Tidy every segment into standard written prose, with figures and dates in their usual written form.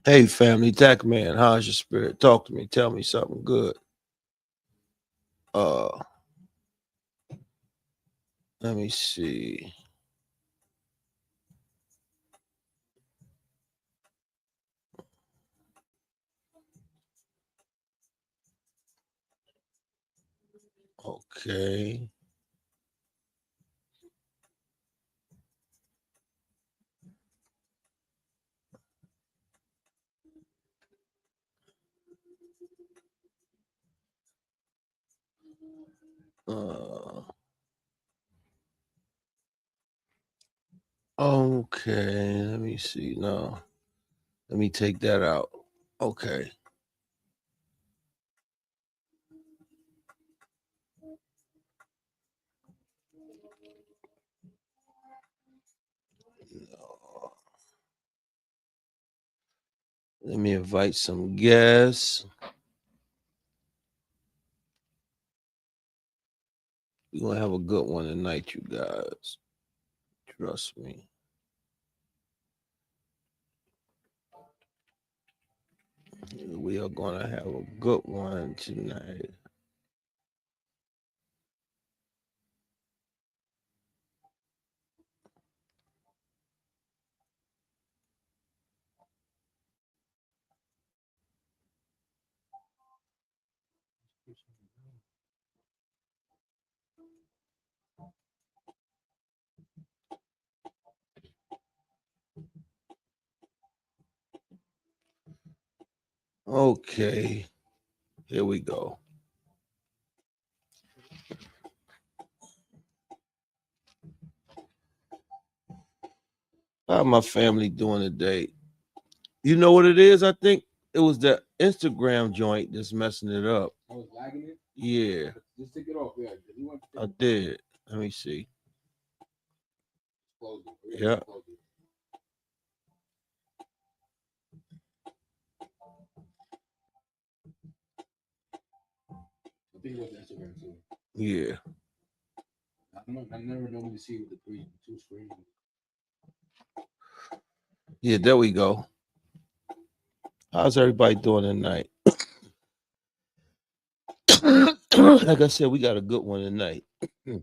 Hey, family, TACC man, how's your spirit? Talk to me. Tell me something good. Uh, Let me see. Okay. Uh, okay. Let me see. No, let me take that out. Okay. No. Let me invite some guests. We're gonna have a good one tonight, you guys. Trust me. We are gonna have a good one tonight. Okay. Here we go. How my family doing today? You know what it is? I think it was the Instagram joint that's messing it up. I was lagging it. Yeah, Just take it off. Yeah, you want to I did. Let me see. close it. Yeah. Close it. I think it was Instagram too. Yeah. I never normally see with the two screens. Yeah, there we go. How's everybody doing tonight? Like I said, we got a good one tonight. It's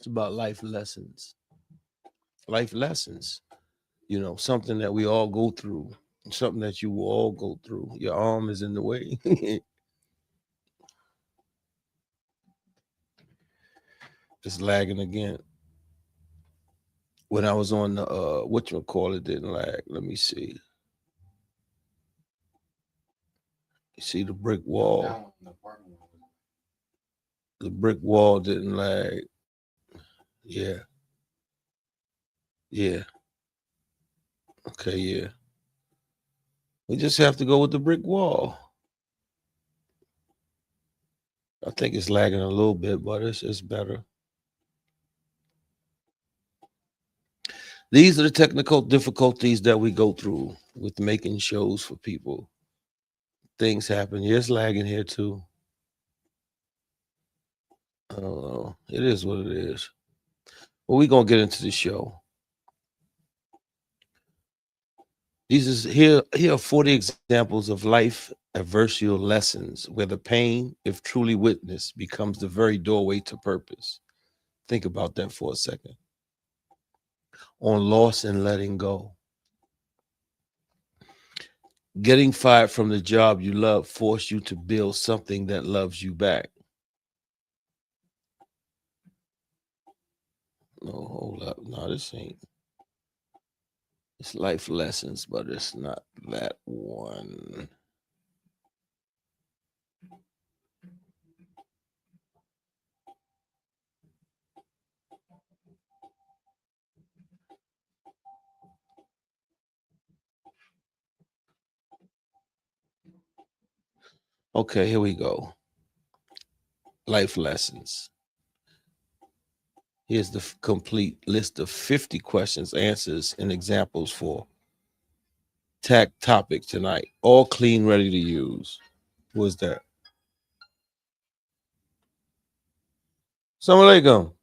about life lessons. Life lessons. You know, something that we all go through. Something that you will all go through. Your arm is in the way. It's lagging again. When I was on the what you call it didn't lag. Let me see. You see the brick wall. That one, the apartment one. The brick wall didn't lag. Yeah. Yeah. Okay, yeah. We just have to go with the brick wall. I think it's lagging a little bit, but it's better. These are the technical difficulties that we go through with making shows for people. Things happen. Yeah, it's lagging here too. I don't know. It is what it is. Well, we're gonna get into the show. Here are 40 examples of life adversarial lessons where the pain, if truly witnessed, becomes the very doorway to purpose. Think about that for a second. On loss and letting go. Getting fired from the job you love forced you to build something that loves you back. No, hold up. No, this ain't. It's life lessons, but it's not that one. Okay, here we go. Life lessons. Here's the complete list of 50 questions, answers, and examples for TAC topic tonight. All clean, ready to use. Who is that? Assalamu alaikum.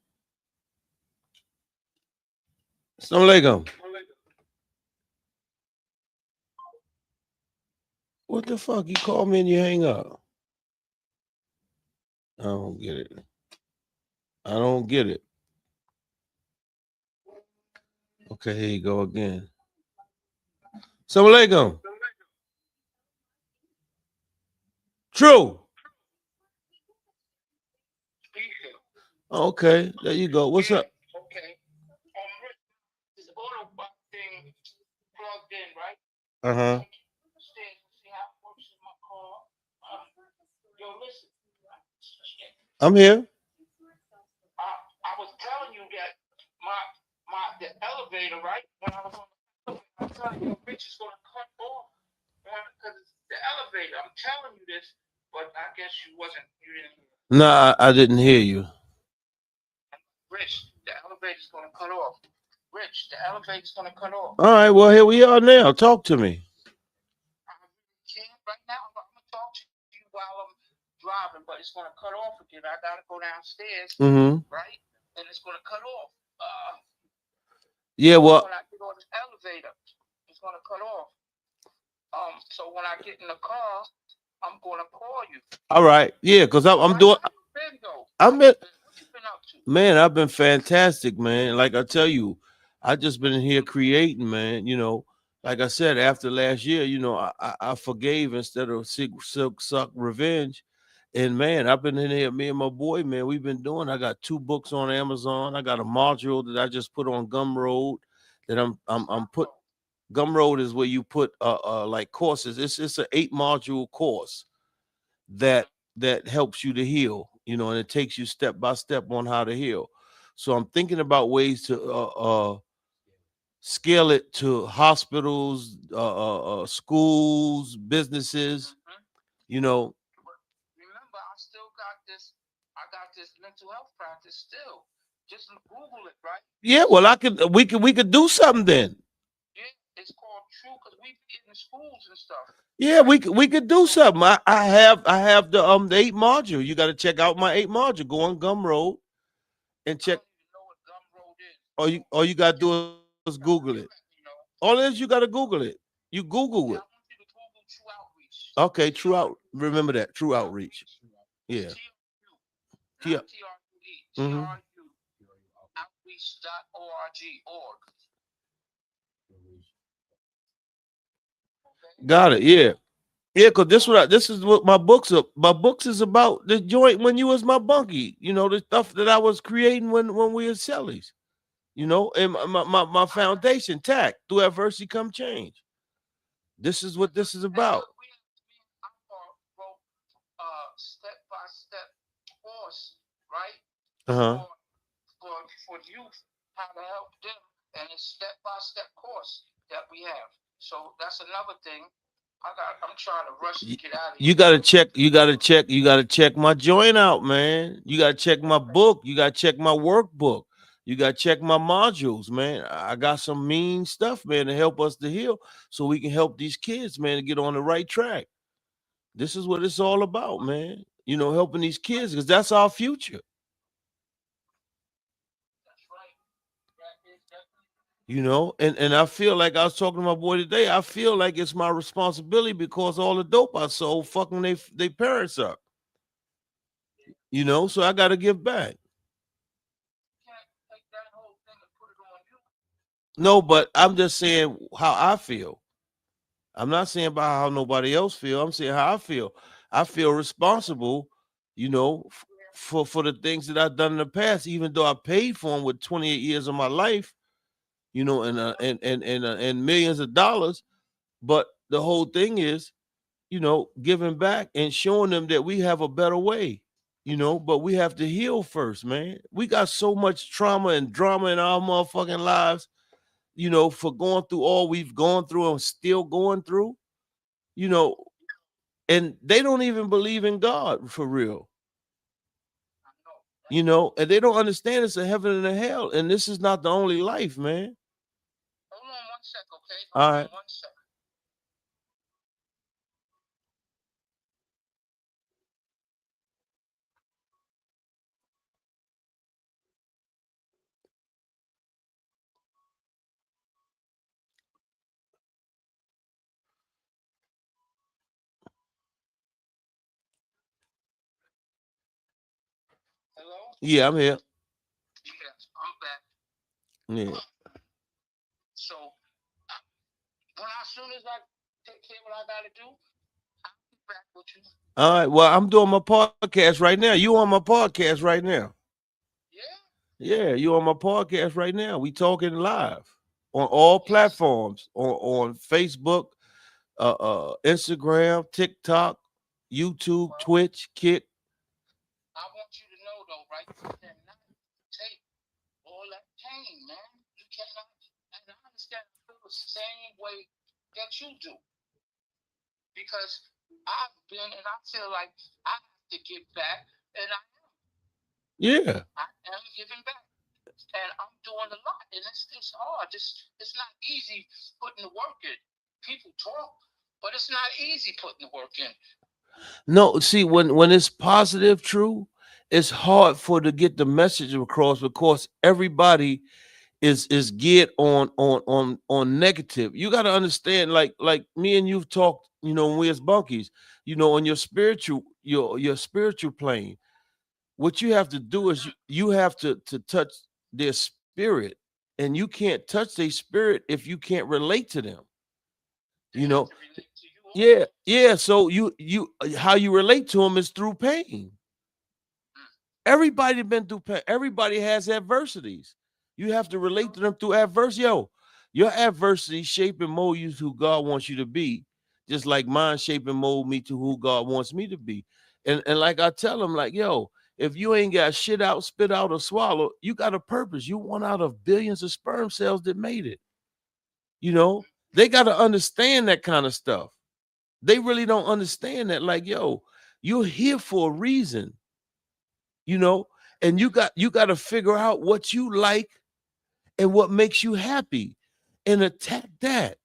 Assalamu alaikum. What the fuck? You call me and you hang up. I don't get it. I don't get it. Okay, here you go again. Assalamu alaikum. True. Okay, there you go. What's up? Uh huh. I'm here. No, I didn't hear you. All right, well, here we are now. Talk to me. Mm-hmm. Yeah, well, all right. Yeah, because I'm doing. I'm been, man, I've been fantastic, man. Like I tell you, I just been in here creating, man. Like I said, after last year, I forgave instead of silk suck revenge. And man, I've been in here, me and my boy, man, we've been doing. I got 2 books on Amazon. I got a module that I just put on Gumroad that I'm put. Gumroad is where you put like courses. It's an 8 module course that helps you to heal, and it takes you step by step on how to heal. So I'm thinking about ways to scale it to hospitals, schools, businesses. You know, yeah. Well, I could. We could do something then. Yeah, we could do something. I have the 8 module. You got to check out my 8 module. Go on Gumroad and check. All you gotta do is Google it. All it is you gotta Google it. You Google it. Okay, remember that. True outreach. Yeah. Yeah. Hmm. Got it. Yeah. Yeah, cause this is what my books are. My books is about the joint when you was my bunkie. The stuff that I was creating when we were sellies. And my foundation, TACC, through adversity come change. This is what this is about. Uh huh. You gotta check. You gotta check. You gotta check my joint out, man. You gotta check my book. You gotta check my workbook. You gotta check my modules, man. I got some mean stuff, man, to help us to heal, so we can help these kids, man, to get on the right track. This is what it's all about, man. Helping these kids because that's our future. And I feel like I was talking to my boy today. I feel like it's my responsibility because all the dope I sold fucking they parents up. So I got to give back. No, but I'm just saying how I feel. I'm not saying about how nobody else feel. I'm saying how I feel. I feel responsible, for the things that I've done in the past, even though I paid for them with 28 years of my life, and millions of dollars. But the whole thing is, giving back and showing them that we have a better way. But we have to heal first, man. We got so much trauma and drama in our motherfucking lives, for going through all we've gone through and still going through, you know, and they don't even believe in God for real, and they don't understand it's a heaven and a hell, and this is not the only life, man. All right. Hello? Yeah, I'm here. Yes, I'm back. Yeah. So when as soon as I take care of what I gotta do, I'll be back with you. All right. Well, I'm doing my podcast right now. You on my podcast right now? Yeah? Yeah, you on my podcast right now. We talking live on all Yes. platforms on Facebook, Instagram, TikTok, YouTube, Well, Twitch, Kick. I want you to know though, right? You cannot take all that pain, man. You cannot, and I understand I feel the same way that you do. Because I've been and I feel like I have to give back and Yeah. I am giving back. And I'm doing a lot, and it's hard. It's not easy putting the work in. People talk, but it's not easy putting the work in. No, see, when it's positive, true, it's hard for to get the message across because everybody is geared on negative. You got to understand, like me and you've talked, when we as bunkies, on your spiritual plane. What you have to do is you have to touch their spirit, and you can't touch their spirit if you can't relate to them. They You have know, to relate to you yeah, also. yeah. So you how you relate to them is through pain. Mm. Everybody been through pain. Everybody has adversities. You have to relate to them through adversity. Yo, your adversity shape and mold you to who God wants you to be, just like mine shape and mold me to who God wants me to be. And like I tell them, like, yo, if you ain't got shit out, spit out, or swallow, you got a purpose. You one out of billions of sperm cells that made it. You know, they got to understand that kind of stuff. They really don't understand that. Like, yo, you're here for a reason, you know, and you got to figure out what you like and what makes you happy and attack that.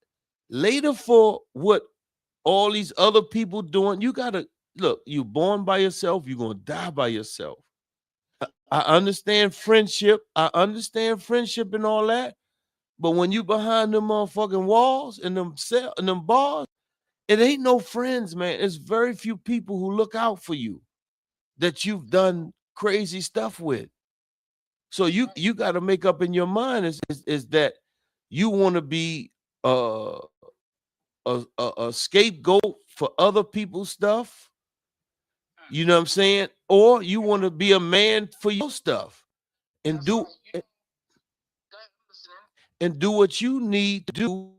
Later for what all these other people doing, you got to look, you born by yourself, you're going to die by yourself. I understand friendship. I understand friendship and all that. But when you behind them motherfucking walls and them bars, it ain't no friends, man. It's very few people who look out for you that you've done crazy stuff with. So That's right. you got to make up in your mind is that you want to be uh, a scapegoat for other people's stuff. Mm. You know what I'm saying? Or you want to be a man for your stuff and That's do right. Go ahead, I'm listening. and do what you need to do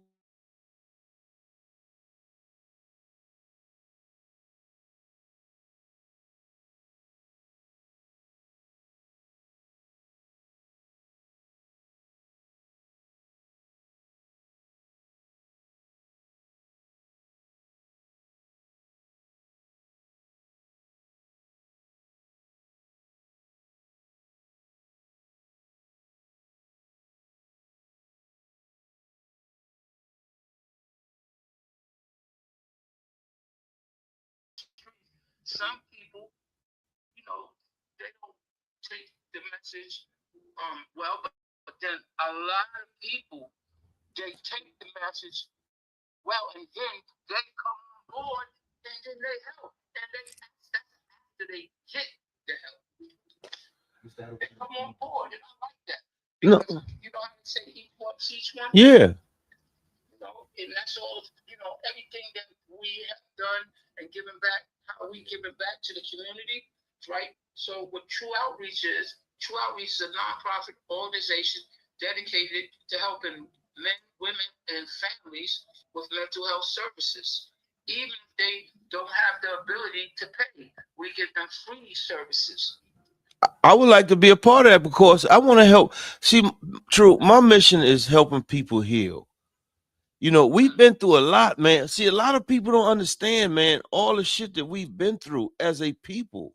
Some people, they don't take the message well, but then a lot of people they take the message well, and then they come on board, and then they help, and that's after they get the help. They come on board, and I like that no, because you know how to say he wants each one. yeah. And that's all, everything that we have done and given back, how we giving back to the community, right? So what True Outreach is a nonprofit organization dedicated to helping men, women, and families with mental health services. Even if they don't have the ability to pay, we give them free services. I would like to be a part of that because I want to help. See, true, my mission is helping people heal. We've been through a lot, man. See, a lot of people don't understand, man, all the shit that we've been through as a people.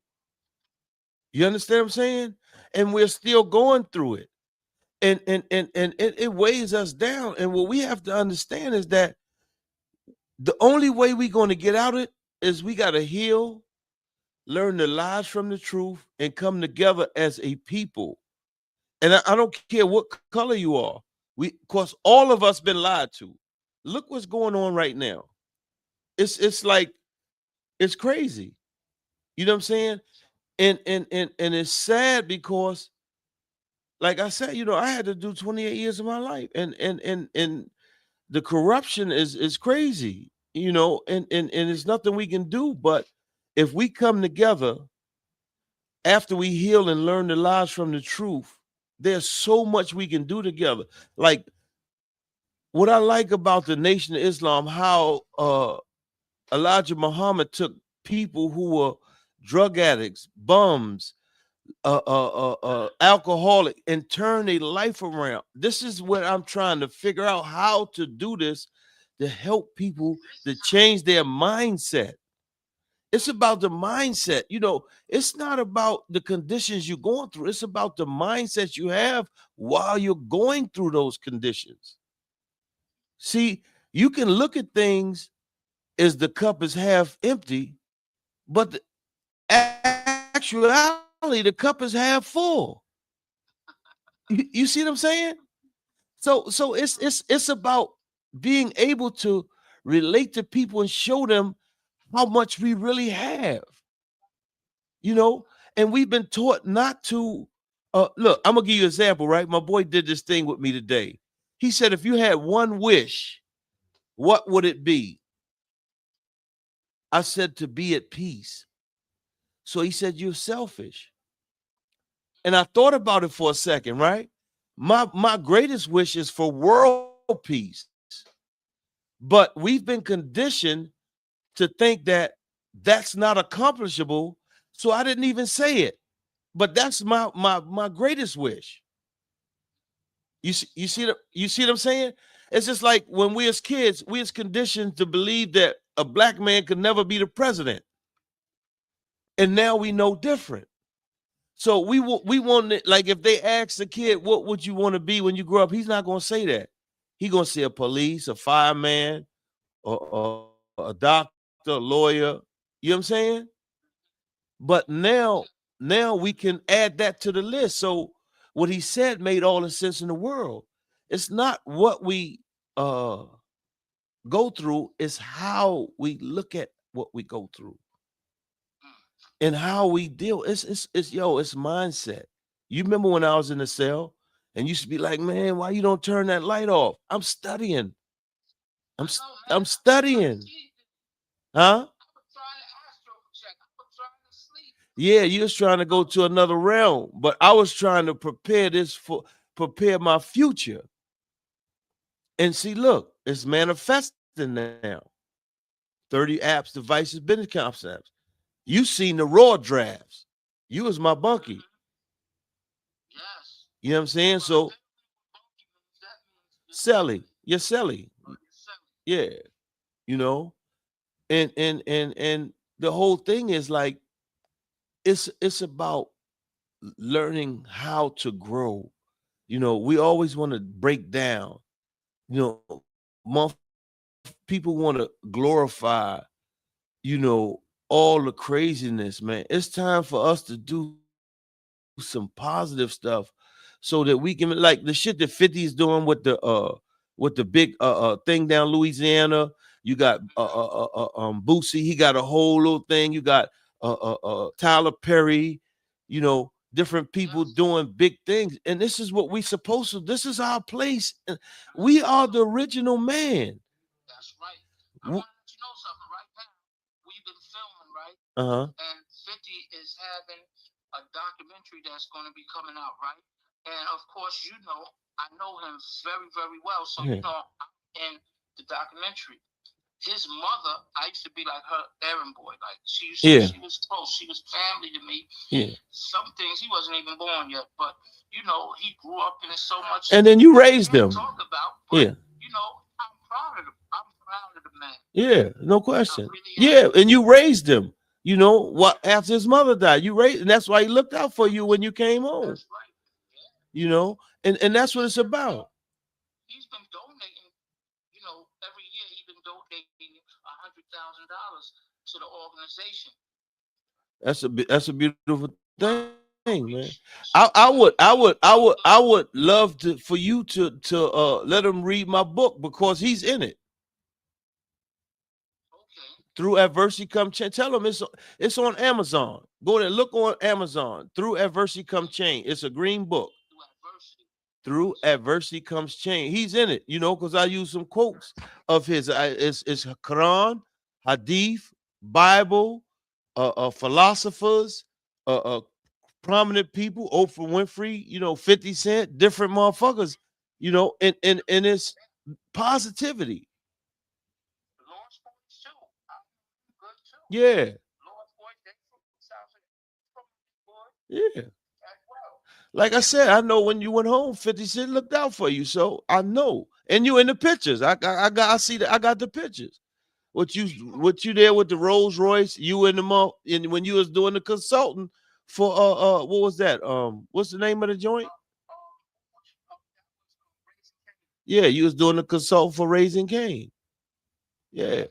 You understand what I'm saying? And we're still going through it. And it weighs us down. And what we have to understand is that the only way we're going to get out of it is we got to heal, learn the lies from the truth, and come together as a people. And I don't care what color you are. We, of course, all of us been lied to. Look what's going on right now. It's like it's crazy. You know what I'm saying? And it's sad because, like I said, I had to do 28 years of my life, and the corruption is crazy, and there's nothing we can do. But if we come together after we heal and learn the lies from the truth, there's so much we can do together. Like what I like about the Nation of Islam, how Elijah Muhammad took people who were drug addicts, bums, alcoholic, and turn their life around. This is what I'm trying to figure out, how to do this to help people to change their mindset. It's about the mindset. It's not about the conditions you're going through. It's about the mindset you have while you're going through those conditions. See, you can look at things as the cup is half empty, but the actuality, the cup is half full. You see what I'm saying? So it's about being able to relate to people and show them how much we really have. you know, and we've been taught not to. Look, I'm gonna give you an example, right? My boy did this thing with me today. He said, if you had one wish, what would it be? I said, to be at peace. So he said, you're selfish. And I thought about it for a second, right? My greatest wish is for world peace. But we've been conditioned to think that that's not accomplishable. So I didn't even say it. But that's my greatest wish. You see what I'm saying? It's just like when we as kids, we as conditioned to believe that a black man could never be the president. And now we know different. So we want it, like if they ask the kid, what would you want to be when you grow up? He's not gonna say that. He's gonna say a police, a fireman, or a doctor, a lawyer. You know what I'm saying? But now we can add that to the list. So what he said made all the sense in the world. It's not what we go through, it's how we look at what we go through and how we deal. It's mindset. You remember when I was in the cell and used to be like, man, why you don't turn that light off? I'm studying. I'm studying. Huh? Yeah, you was trying to go to another realm, but I was trying to prepare my future. And see, look, it's manifesting now. 30 apps, devices, business concepts. You seen the raw drafts. You was my bunkie. You know what I'm saying? So Sally, you're Sally. Yeah, you know, and the whole thing is like it's about learning how to grow. We always want to break down. People want to glorify, all the craziness, man. It's time for us to do some positive stuff so that we can, like the shit that 50 is doing with the big thing down Louisiana. You got Boosie, he got a whole little thing. You got Tyler Perry, different people doing big things. And this is what we supposed to, this is our place. We are the original man. That's right. I want to let you know something right now. We've been filming, right? And 50 is having a documentary that's going to be coming out, right? And of course, I know him very, very well. So, I'm in the documentary. His mother, I used to be like her errand boy. Like she was close. She was family to me. Yeah. Some things he wasn't even born yet, but he grew up in it so much. And then you raised him. Talk about, but, I'm proud of him. I'm proud of the man. Yeah, no question. Really and you raised him. What after his mother died, you raised, and that's why he looked out for you when you came home. That's right. Yeah. And that's what it's about. He's been donating, every year he's been donating $100,000 to the organization. That's a beautiful thing, man. I would love for you to let him read my book because he's in it. Through adversity come change. Tell them it's on Amazon. Go there, look on Amazon. Through adversity come change. It's a green book. Through adversity comes change. He's in it, because I use some quotes of his. It's Quran, Hadith, Bible, philosophers, uh, prominent people, Oprah Winfrey, 50 Cent, different motherfuckers, and it's positivity. Yeah. Yeah. Like I said, I know when you went home, 50 Cent looked out for you. So I know. And you in the pictures. I see that I got the pictures. What you there with the Rolls Royce, you in the and when you was doing the consulting for what was that? What's the name of the joint? Yeah, you was doing the consult for Raising Cane. Yeah.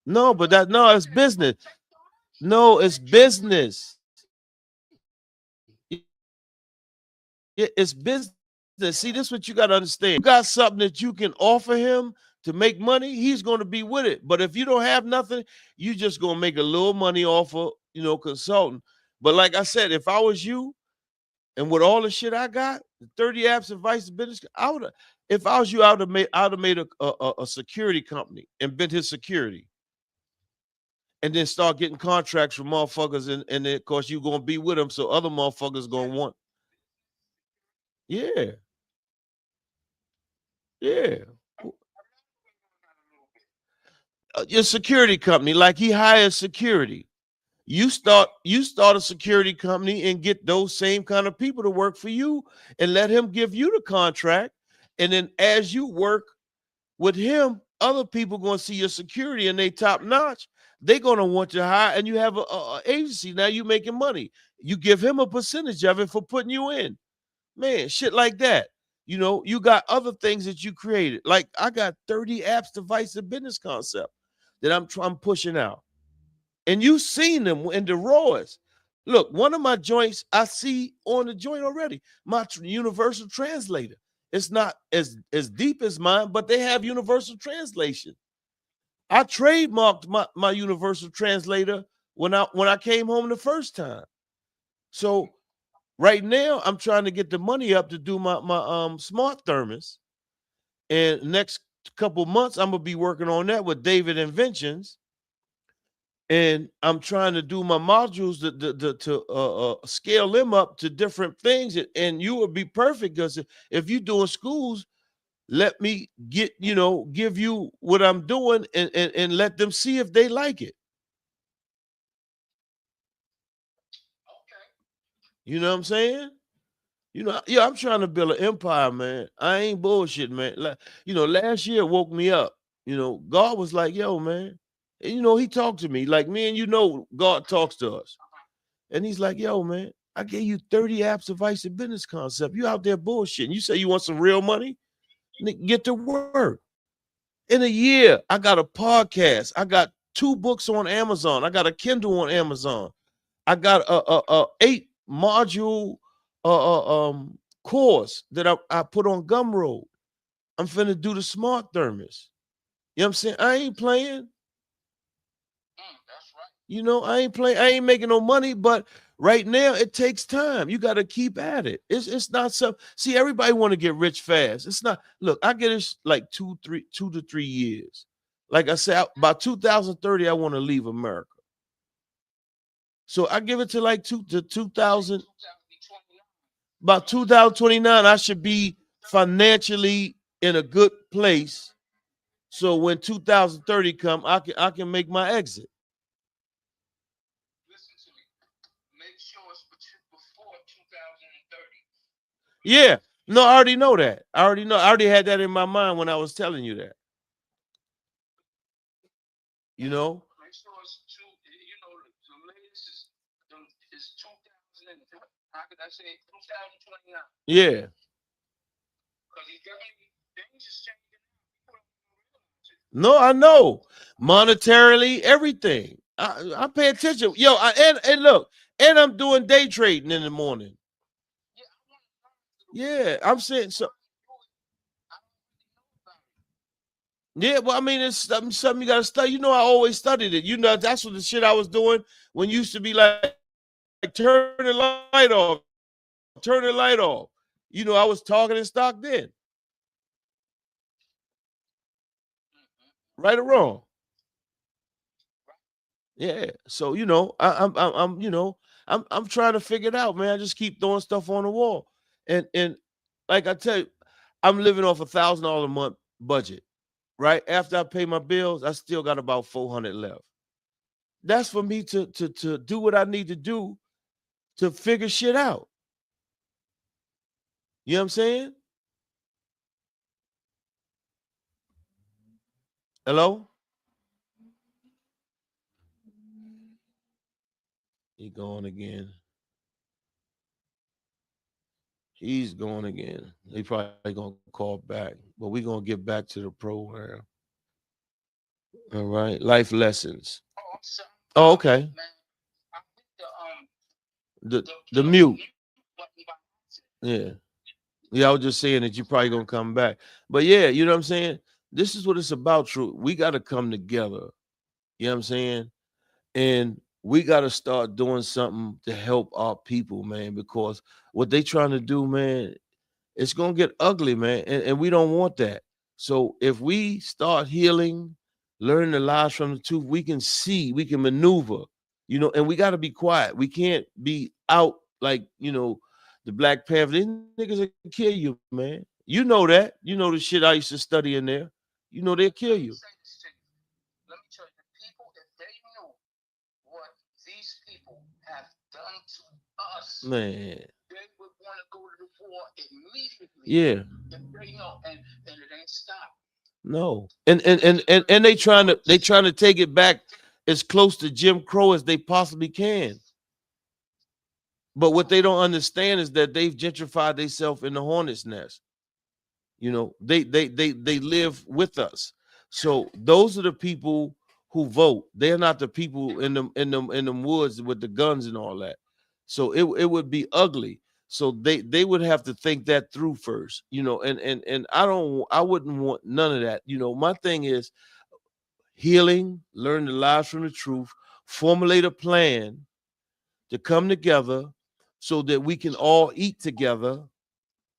No, but it's business. No, it's business. Yeah, it's business. See, this what you got to understand. You got something that you can offer him to make money, he's going to be with it. But if you don't have nothing, you just going to make a little money off of, consulting. But like I said, if I was you and with all the shit I got, the 30 apps advice to business, I would have, if I was you, I would have made a security company and been his security. And then start getting contracts from motherfuckers, and then, of course, you going to be with them, so other motherfuckers going to want. Yeah. Yeah. Your security company, like he hires security. You start a security company and get those same kind of people to work for you and let him give you the contract. And then as you work with him, other people going to see your security and they top notch. They're going to want to hire, and you have a agency. Now you making money. You give him a percentage of it for putting you in. Man, shit like that. You got other things that you created. Like I got 30 apps, device, and business concept that I'm pushing out. And you've seen them in the rawest. Look, one of my joints I see on the joint already. My universal translator. It's not as deep as mine, but they have universal translation. I trademarked my universal translator when I came home the first time. So right now I'm trying to get the money up to do my smart thermos. And next couple months I'm gonna be working on that with David Inventions. And I'm trying to do my modules to scale them up to different things. And you would be perfect because if you're doing schools, let me give you what I'm doing and let them see if they like it. You know what I'm saying? Yeah, I'm trying to build an empire, man. I ain't bullshit, man. Last year woke me up. God was like, yo, man. And, he talked to me. Like me and God talks to us. And he's like, yo, man, I gave you 30 apps advice and business concept. You out there bullshitting. You say you want some real money? Get to work. In a year, I got a podcast. I got 2 books on Amazon. I got a Kindle on Amazon. I got a 8-module course that I put on Gumroad. I'm finna do the smart thermos. You know what I'm saying? I ain't playing. I ain't playing. I ain't making no money, but right now it takes time. You got to keep at it. It's not so. See, everybody want to get rich fast. It's not. Look, I get it like 2 to 3 years. Like I said, by 2030, I want to leave America. So I give it to like 2000. About 2029, I should be financially in a good place. So when 2030 come, I can make my exit. Yeah. No, I already know that. I already know. I already had that in my mind when I was telling you that. You know? Yeah. No, I know. Monetarily, everything. I pay attention. Yo, and look, and I'm doing day trading in the morning. Yeah, I'm saying so. Yeah, well, I mean, it's something you got to study. You know, I always studied it. You know, that's what the shit I was doing when you used to be like, turn the light off, turn the light off. You know, I was talking in stock then, right or wrong. Yeah. So you know, I'm you know, I'm trying to figure it out, man. I just keep throwing stuff on the wall, and like I tell you, I'm living off $1,000 a month budget. Right after I pay my bills, I still got about 400 left. That's for me to do what I need to do to figure shit out. You know what I'm saying? Hello? He going again. He's going again. He probably gonna call back, but we gonna get back to the program. All right, life lessons. Oh, I'm sorry. Oh, okay. Man, I hit The the mute. mute button by accident. Yeah. Yeah, I was just saying that you probably gonna come back. But yeah, you know what I'm saying? This is what it's about, true. We gotta come together. You know what I'm saying? And we gotta start doing something to help our people, man, because what they trying to do, man, it's gonna get ugly, man. And we don't want that. So if we start healing, learning the lies from the truth, we can see, we can maneuver, you know, and we gotta be quiet. We can't be out like, you know, the Black Panther. These niggas will kill you, man. You know that. You know the shit I used to study in there. You know they'll kill Let you. me say this to you. Let me tell you, the people, if they knew what these people have done to us, Man. they would want to go to the war immediately. Yeah. If they know, and it ain't stopped. No. And they trying to take it back as close to Jim Crow as they possibly can. But what they don't understand is that they've gentrified themselves in the hornet's nest. You know, they live with us. So those are the people who vote. They're not the people in them woods with the guns and all that. So it would be ugly. So they would have to think that through first, you know, and I wouldn't want none of that. You know, my thing is healing, learn the lies from the truth, formulate a plan to come together so that we can all eat together.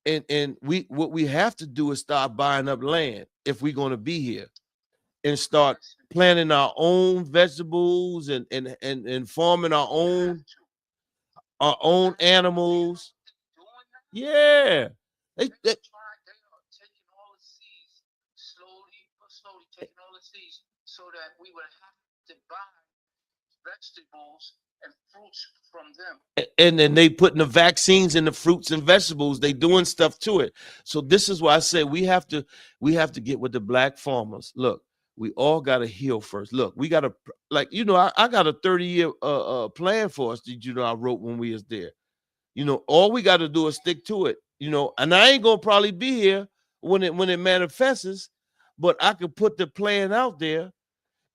And we what we have to do is start buying up land if we're going to be here and start Yes, planting our own vegetables and farming we have to. our We own have to. You know animals. what they're doing now? Yeah. They, They they, are trying. They are taking all the seeds slowly, but slowly taking all the seeds so that we would have to buy vegetables and fruits from them. and then they putting the vaccines in the fruits and vegetables. They doing stuff to it. So this is why I say we have to get with the black farmers. Look, we all got to heal first. Look, we got to, like, you know, I got a 30-year plan for us. Did you know I wrote when we was there? You know, all we got to do is stick to it. You know, and I ain't gonna probably be here when it manifests, but I can put the plan out there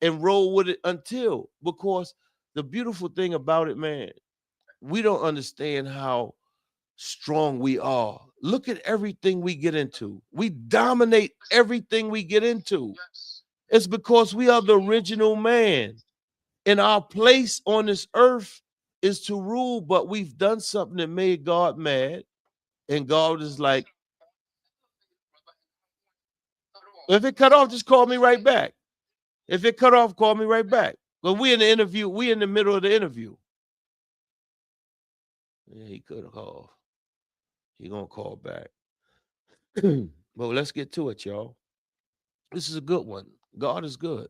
and roll with it until, because the beautiful thing about it, man, we don't understand how strong we are. Look at everything we get into. We dominate everything we get into. Yes. It's because we are the original man. And our place on this earth is to rule, but we've done something that made God mad. And God is like, if it cut off, just call me right back. If it cut off, call me right back. But we in the interview, we in the middle of the interview. Yeah, he could have called. He gonna call back. But let's get to it, y'all. This is a good one. God is good.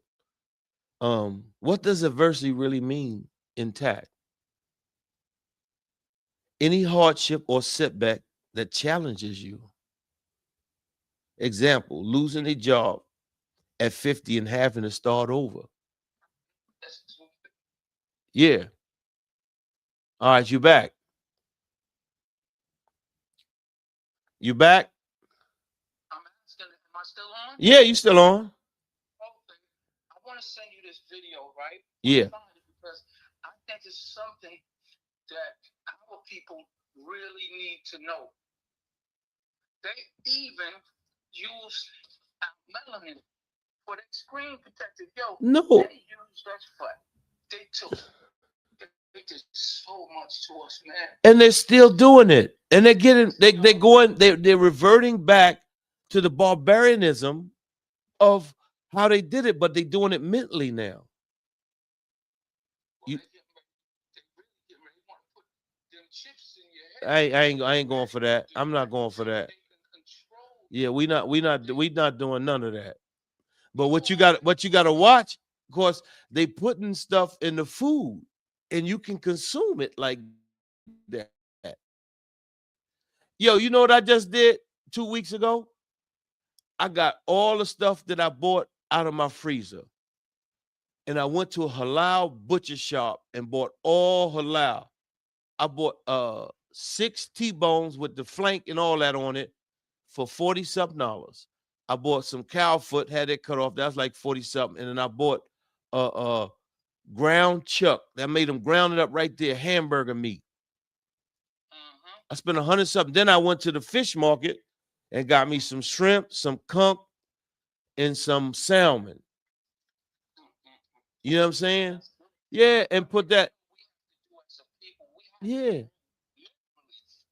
What does adversity really mean in TACC? Any hardship or setback that challenges you. Example, losing a job at 50 and having to start over. Yeah. All right, you back. You back? I'm asking, am I still on? Yeah, you still on. Okay. I want to send you this video, right? Yeah. Find it because I think it's something that our people really need to know. They even use our melanin for that screen protector. Yo, No, they used us for. They took. They did so much to us, man. and they're still doing it, and they're getting they're Yo, going they're reverting back to the barbarianism of how they did it, but they're doing it mentally now. well, You, they really getting ready. They want to put them chips in your head, I ain't going for that. I'm not going for so that that. they can control Yeah, we not doing none of that. But you. what you got to watch, of course, they putting stuff in the food, and you can consume it like that. Yo, you know what I just did 2 weeks ago? I got all the stuff that I bought out of my freezer, and I went to a halal butcher shop and bought all halal. I bought 6 T-bones with the flank and all that on it for 40 something dollars. I bought some cow foot, had it cut off. That was like 40 something. And then I bought ground chuck. That made them ground it up right there, hamburger meat. I spent 100 something. Then I went to the fish market and got me some shrimp, some conch, and some salmon. You know what I'm saying? Yeah, and put that. Yeah,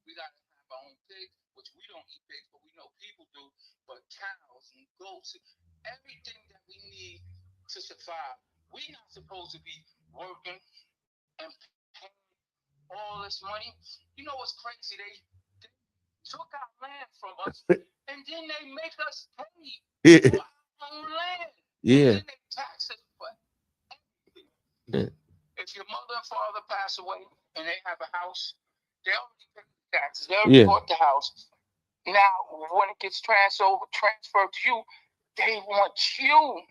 We got to have our own pigs, which we don't eat pigs, but we know people do. But cows and goats, everything that we need to survive. We not supposed to be working and paying all this money. You know what's crazy? They took our land from us, and then they make us pay yeah, for our own land, and yeah. then they tax us for everything. Yeah. If your mother and father pass away and they have a house, they already paid the taxes. They already Yeah. bought the house. Now, when it gets transferred to you, they want you to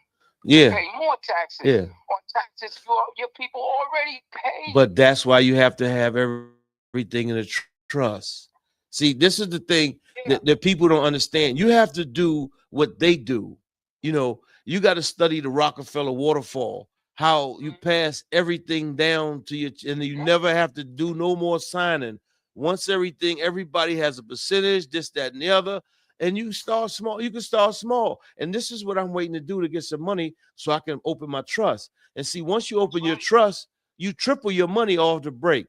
Yeah, pay more taxes. yeah. On taxes your people already paid. But that's why you have to have everything in a trust. See, this is the thing that Yeah. people don't understand. You have to do what they do. You know, you got to study the Rockefeller waterfall, how you pass everything down to your, and you never have to do no more signing. Once everybody has a percentage, this, that, and the other, and you start small. You can start small. And this is what I'm waiting to do to get some money so I can open my trust. And see, once you open your trust, you triple your money off the break.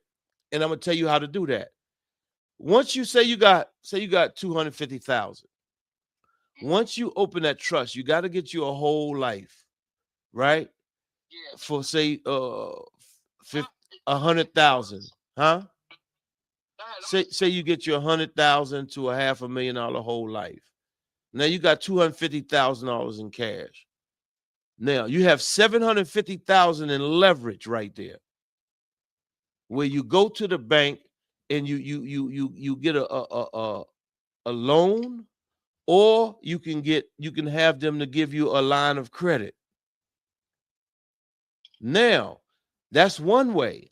And I'm gonna tell you how to do that. Once you say you got 250,000. Once you open that trust, you got to get you a whole life, right? Yeah. For say 100,000, huh? Say you get you 100,000 to a $500,000 whole life. Now you got $250,000 in cash. Now you have 750,000 in leverage right there, where you go to the bank and you get a loan, or you can have them to give you a line of credit. Now, that's one way.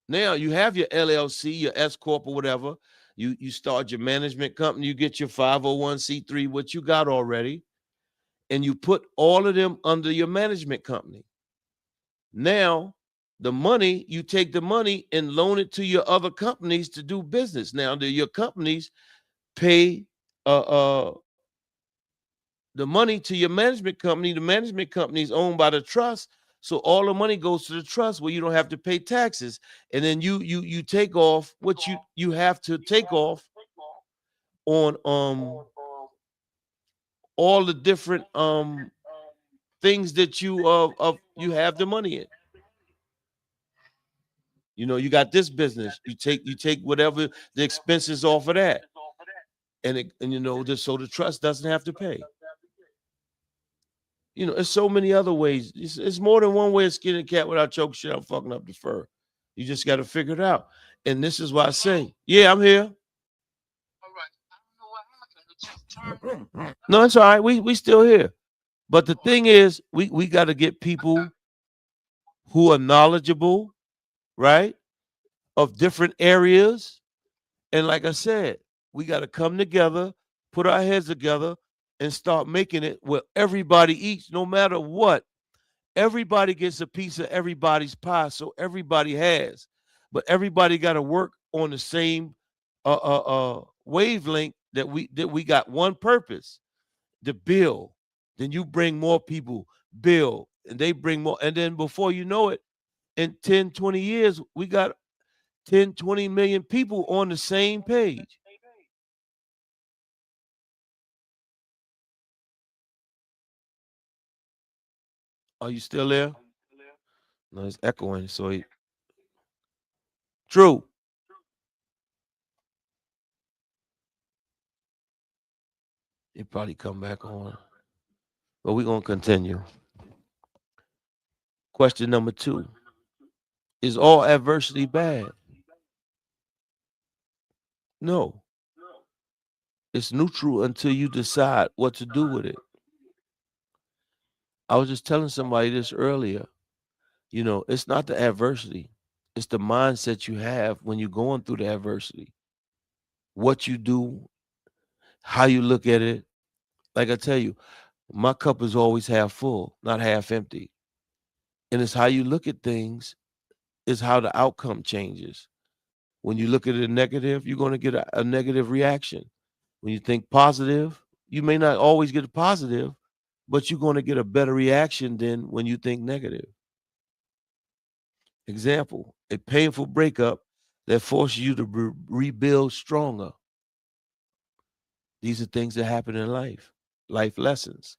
Now you have your LLC, your S corp or whatever. You start your management company, you get your 501c3, what you got already, and you put all of them under your management company. Now, the money, you take the money and loan it to your other companies to do business. Now, your companies pay the money to your management company. The management company is owned by the trust, so all the money goes to the trust where you don't have to pay taxes. And then you take off what you have to take off on all the different things that you have the money in. You know, you got this business. You take whatever the expenses off of that, and you know, so the trust doesn't have to pay. You know, there's so many other ways. It's more than one way of skinning a cat without choking shit out, fucking up the fur. You just got to figure it out. And this is why I say, yeah, I'm here. All right. I don't know what happened. It just turned. No, it's all right. We still here. But the thing is, we got to get people who are knowledgeable, right, of different areas. And like I said, we got to come together, put our heads together, and start making it where everybody eats, no matter what. Everybody gets a piece of everybody's pie, so everybody has. But everybody got to work on the same wavelength that we got one purpose: to build. Then you bring more people, build, and they bring more. And then before you know it, in 10, 20 years, we got 10, 20 million people on the same page. Are you still there? No, it's echoing. True. It probably come back on. But we're gonna continue. Question number two. Is all adversity bad? No. It's neutral until you decide what to do with it. I was just telling somebody this earlier. It's not the adversity. It's the mindset you have when you're going through the adversity. What you do, how you look at it. Like I tell you, my cup is always half full, not half empty. And it's how you look at things is how the outcome changes. When you look at it negative, you're going to get a negative reaction. When you think positive, you may not always get a positive, but you're going to get a better reaction than when you think negative. Example, a painful breakup that forces you to rebuild stronger. These are things that happen in life lessons.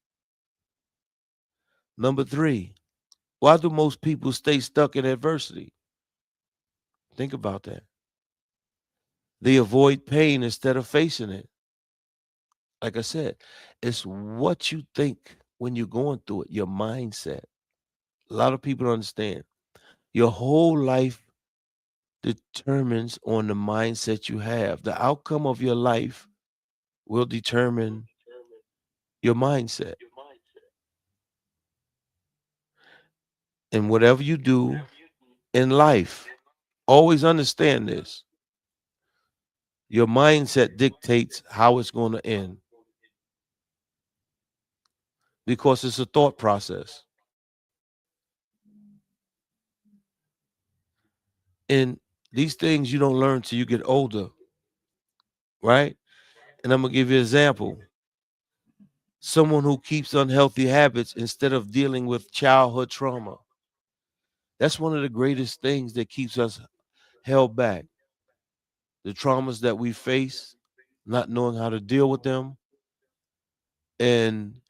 Number three, why do most people stay stuck in adversity? Think about that. They avoid pain instead of facing it. Like I said, it's what you think when you're going through it, your mindset. A lot of people don't understand. Your whole life determines on the mindset you have. The outcome of your life will determine your mindset. And whatever you do in life, always understand this. Your mindset dictates how it's going to end because it's a thought process. And these things you don't learn till you get older, right? And I'm going to give you an example. Someone who keeps unhealthy habits instead of dealing with childhood trauma. That's one of the greatest things that keeps us held back. The traumas that we face, not knowing how to deal with them. And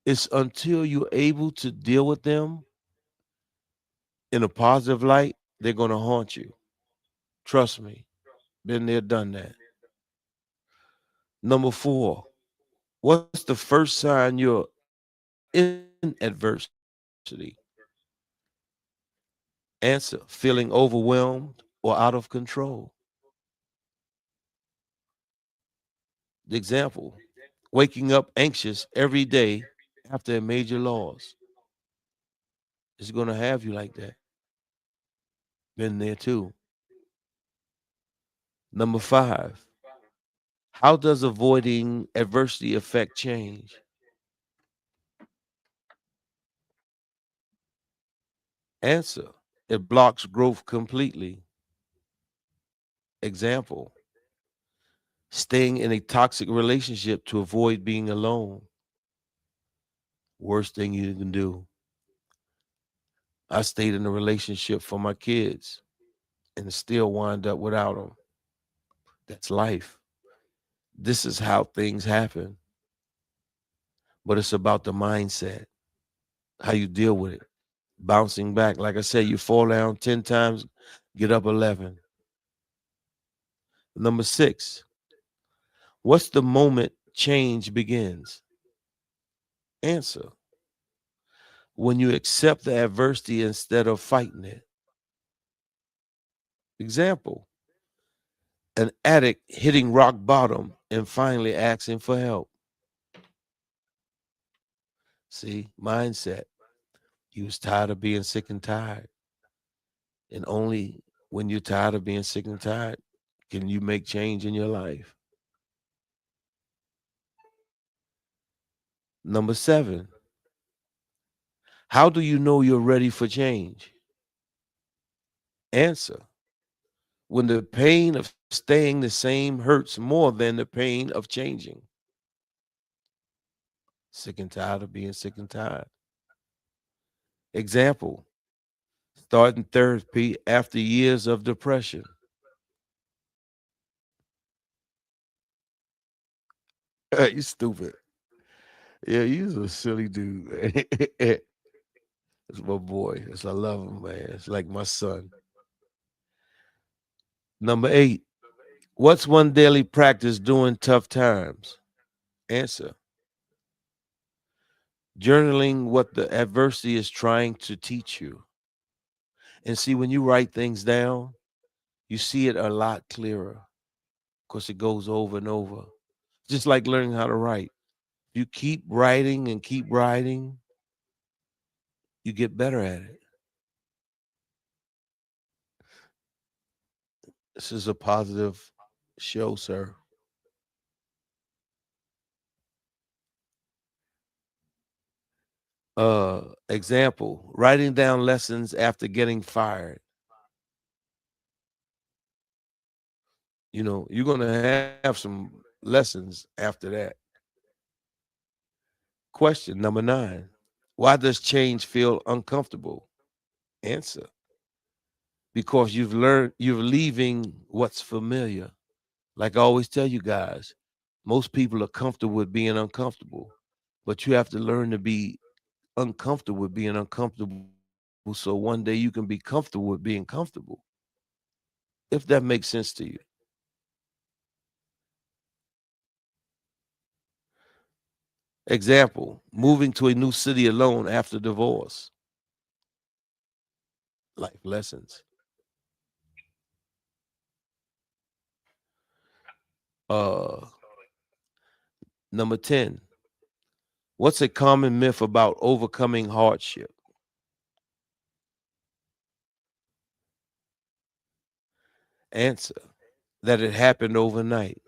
it's until you're able to deal with them in a positive light, they're going to haunt you. Trust me. Been there, done that. Number four, what's the first sign you're in adversity? Answer, feeling overwhelmed or out of control. The example, waking up anxious every day after a major loss. It's going to have you like that. Been there too. Number five, how does avoiding adversity affect change? Answer, it blocks growth completely. Example, staying in a toxic relationship to avoid being alone. Worst thing you can do. I stayed in a relationship for my kids and still wind up without them. That's life. This is how things happen, but it's about the mindset, how you deal with it. Bouncing back. Like I said, you fall down 10 times, get up 11. Number six, what's the moment change begins? Answer, when you accept the adversity instead of fighting it. Example, an addict hitting rock bottom and finally asking for help. See, mindset. He was tired of being sick and tired. And only when you're tired of being sick and tired can you make change in your life. Number seven, how do you know you're ready for change? Answer, when the pain of staying the same hurts more than the pain of changing. Sick and tired of being sick and tired. Example, starting therapy after years of depression. You stupid. Yeah, you's a silly dude. It's my boy. It's, I love him, man. It's like my son. Number 8. What's one daily practice during tough times? Answer. Journaling what the adversity is trying to teach you. And see, when you write things down, you see it a lot clearer because it goes over and over. Just like learning how to write. You keep writing and keep writing, you get better at it. This is a positive show, sir. Example, writing down lessons after getting fired. You're going to have some lessons after that. Question number 9. Why does change feel uncomfortable? Answer. Because you're leaving what's familiar. Like I always tell you guys, most people are comfortable with being uncomfortable, but you have to learn to be uncomfortable with being uncomfortable so one day you can be comfortable with being comfortable, if that makes sense to you. Example, moving to a new city alone after divorce. Life lessons. Uh, Number 10. What's a common myth about overcoming hardship? Answer. That it happened overnight.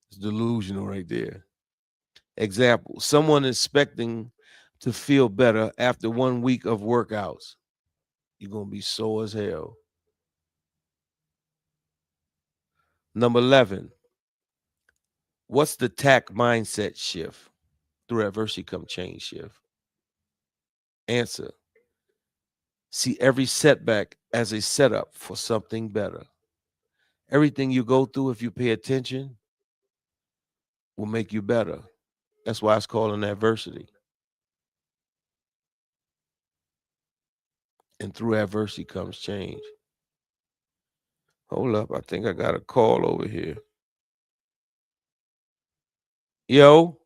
It's delusional right there. Example, someone expecting to feel better after 1 week of workouts. You're going to be sore as hell. Number 11. What's the TACC mindset shift? Through adversity come change shift. Answer. See every setback as a setup for something better. Everything you go through, if you pay attention, will make you better. That's why it's called an adversity. And through adversity comes change. Hold up. I think I got a call over here. Yo,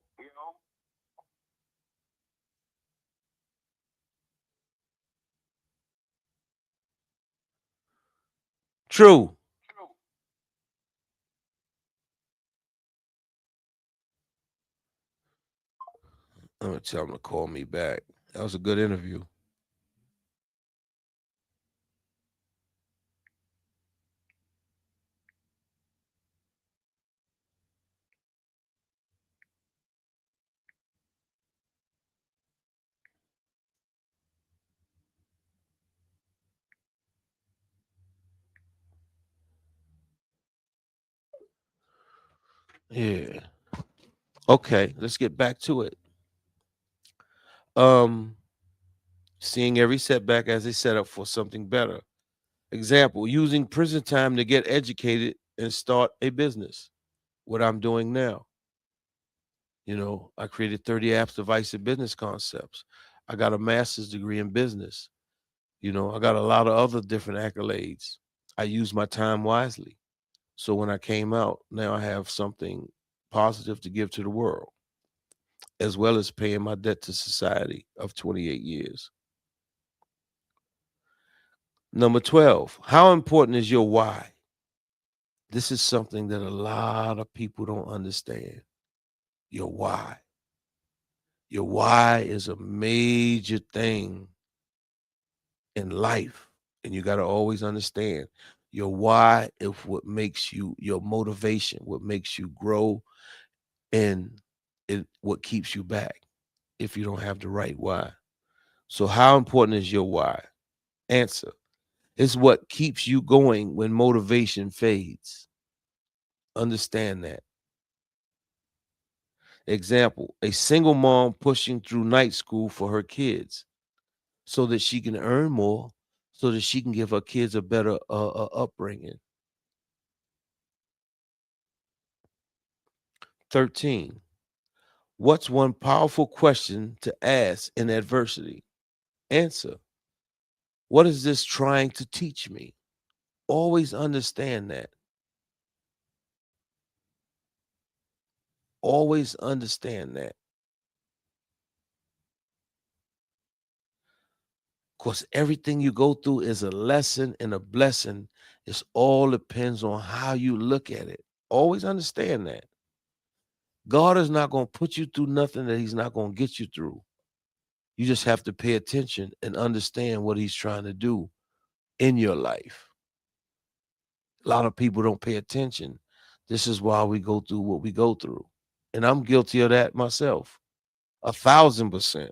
true. I'm going to tell him to call me back. That was a good interview. Yeah. Okay, let's get back to it. Um, Seeing every setback as a setup for something better. Example, using prison time to get educated and start a business. What I'm doing now. I created 30 apps, device, and business concepts. I got a master's degree in business. I got a lot of other different accolades. I use my time wisely. So when I came out, now I have something positive to give to the world, as well as paying my debt to society of 28 years. Number 12, how important is your why? This is something that a lot of people don't understand. Your why. Your why is a major thing in life. And you got to always understand your why is what makes you your motivation, what makes you grow, and what keeps you back if you don't have the right why. So, how important is your why? Answer. It's what keeps you going when motivation fades. Understand that. Example, a single mom pushing through night school for her kids so that she can earn more, so that she can give her kids a better upbringing. 13. What's one powerful question to ask in adversity? Answer. What is this trying to teach me? Always understand that. Always understand that. Because everything you go through is a lesson and a blessing. It all depends on how you look at it. Always understand that. God is not going to put you through nothing that He's not going to get you through. You just have to pay attention and understand what He's trying to do in your life. A lot of people don't pay attention. This is why we go through what we go through. And I'm guilty of that myself. 1,000%.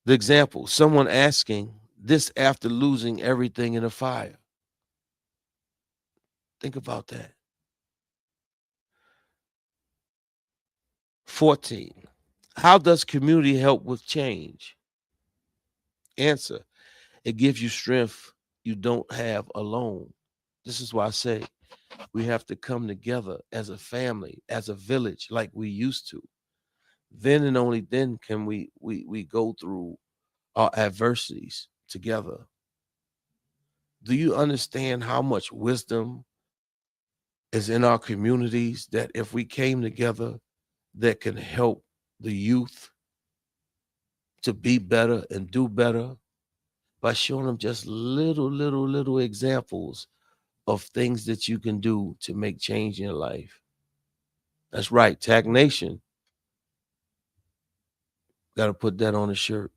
The example, someone asking this after losing everything in a fire. Think about that. 14. How does community help with change? Answer. It gives you strength you don't have alone. This is why I say we have to come together as a family, as a village, like we used to. Then and only then can we go through our adversities together. Do you understand how much wisdom is in our communities that if we came together that can help the youth to be better and do better by showing them just little examples of things that you can do to make change in your life. That's right, Tag Nation. Got to put that on a shirt.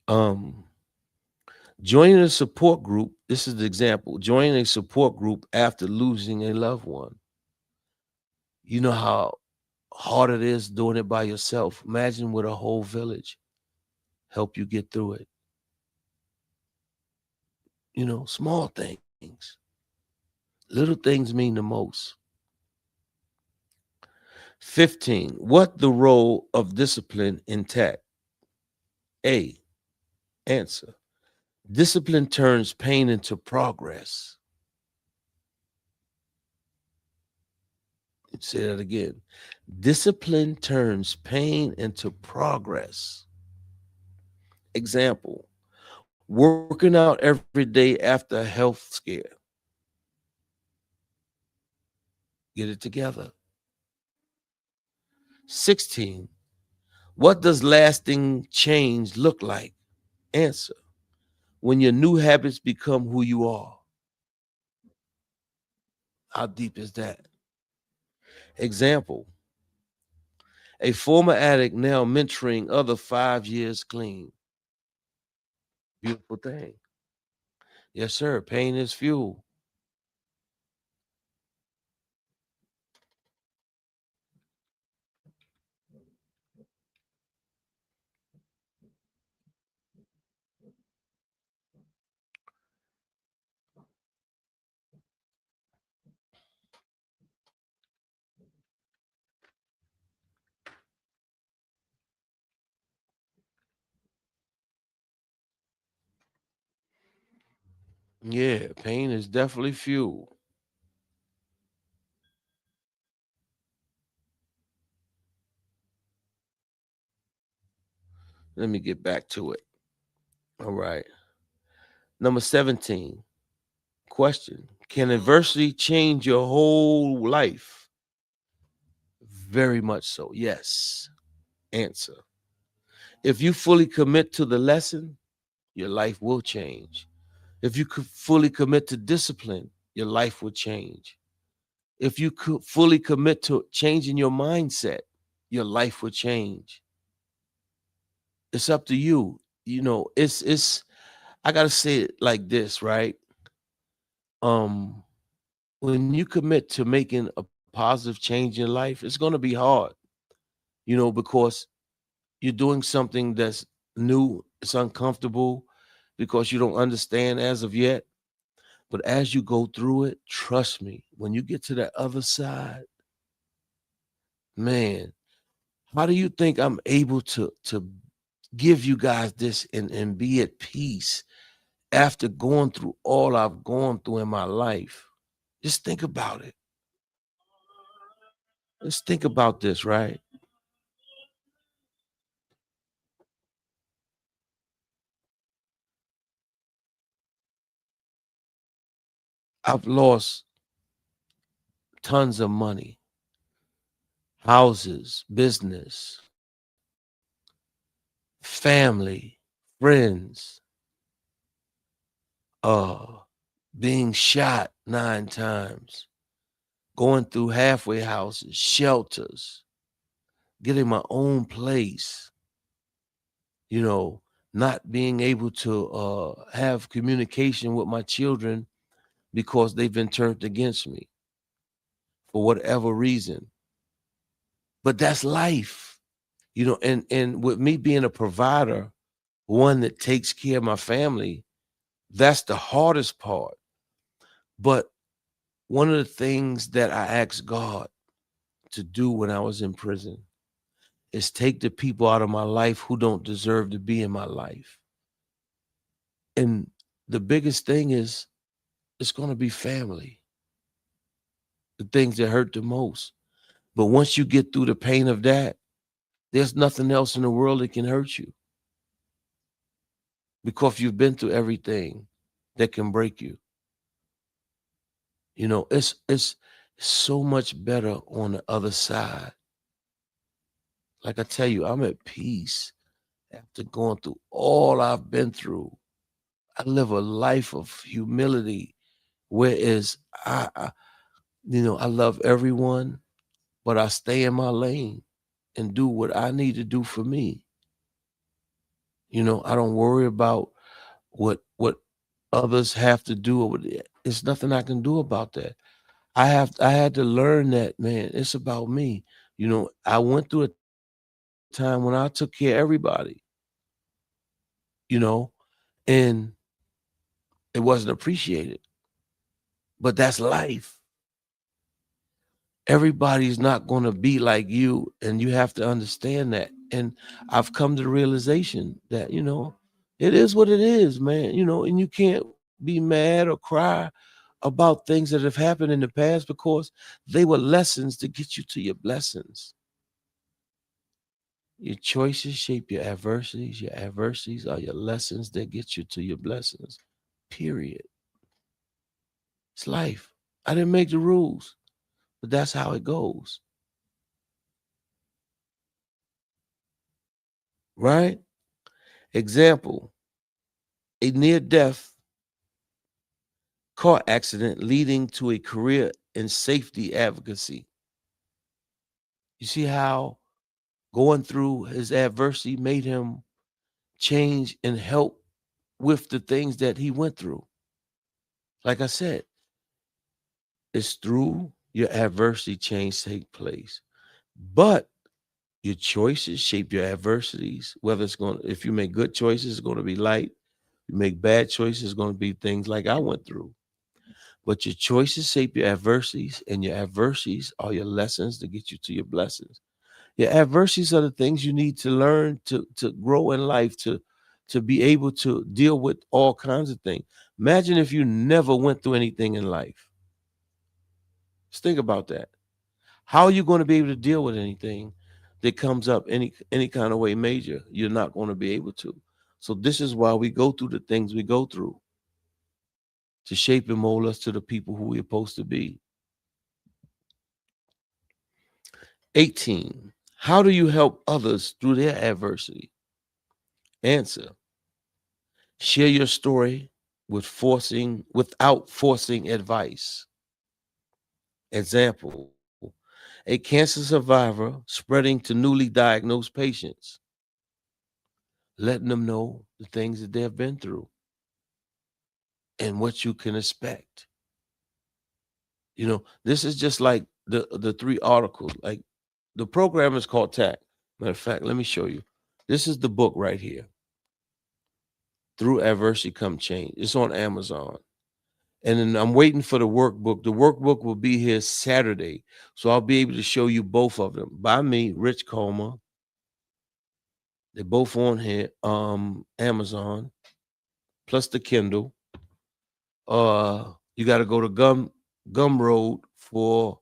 Um, Joining a support group. This is the example. Joining a support group after losing a loved one. You know how hard it is doing it by yourself. Imagine with a whole village help you get through it. Small things. Little things mean the most. 15. What the role of discipline in TACC? A. Answer. Discipline turns pain into progress. Say that again. Discipline turns pain into progress. Example, working out every day after a health scare. Get it together. 16. What does lasting change look like? Answer. When your new habits become who you are. How deep is that? Example, a former addict now mentoring other 5 years clean. Beautiful thing. Yes, sir. Pain is fuel. Yeah, pain is definitely fuel. Let me get back to it. All right. Number 17. Question. Can adversity change your whole life? Very much so. Yes. Answer. If you fully commit to the lesson, your life will change. If you could fully commit to discipline, your life will change. If you could fully commit to changing your mindset, your life will change. It's up to you. It's I gotta say it like this, right? Um, when you commit to making a positive change in life, it's gonna be hard, because you're doing something that's new, it's uncomfortable because you don't understand as of yet. But as you go through it, trust me, when you get to that other side, man, how do you think I'm able to give you guys this and be at peace after going through all I've gone through in my life? Just think about it. Let's think about this, right? I've lost tons of money, houses, business, family, friends, uh, being shot 9 times, going through halfway houses, shelters, getting my own place, you know, not being able to have communication with my children because they've been turned against me for whatever reason. But that's life, and with me being a provider, one that takes care of my family, that's the hardest part. But one of the things that I asked God to do when I was in prison is take the people out of my life who don't deserve to be in my life. And the biggest thing is it's going to be family, the things that hurt the most. But once you get through the pain of that, there's nothing else in the world that can hurt you because you've been through everything that can break you. It's so much better on the other side. Like I tell you, I'm at peace after going through all I've been through. I live a life of humility, whereas I love everyone, but I stay in my lane and do what I need to do for me. I don't worry about what others have to do. It's nothing I can do about that. I had to learn that, man. It's about me. I went through a time when I took care of everybody, you know, and it wasn't appreciated. But that's life. Everybody's not going to be like you, and you have to understand that. And I've come to the realization that it is what it is, man. And you can't be mad or cry about things that have happened in the past because they were lessons to get you to your blessings. Your choices shape your adversities. Your adversities are your lessons that get you to your blessings. Period. It's life. I didn't make the rules, but that's how it goes. Right? Example, a near death car accident leading to a career in safety advocacy. You see how going through his adversity made him change and help with the things that he went through. Like I said, it's through your adversity change take place. But your choices shape your adversities. Whether if you make good choices, it's going to be light. You make bad choices, it's going to be things like I went through. But your choices shape your adversities, and your adversities are your lessons to get you to your blessings. Your adversities are the things you need to learn to grow in life, to be able to deal with all kinds of things. Imagine if you never went through anything in life. Just think about that. How are you going to be able to deal with anything that comes up any kind of way major? You're not going to be able to. So this is why we go through the things we go through to shape and mold us to the people who we're supposed to be. 18. How do you help others through their adversity? Answer. Share your story without forcing advice. Example. A cancer survivor spreading to newly diagnosed patients, letting them know the things that they've been through and what you can expect. This is just like the 3 articles. Like the program is called TACC. Matter of fact, let me show you. This is the book right here. Through Adversity Come Change. It's on Amazon. And then I'm waiting for the workbook. The workbook will be here Saturday. So I'll be able to show you both of them by me, Rich Comer. They're both on here. Amazon plus the Kindle. You got to go to Gumroad for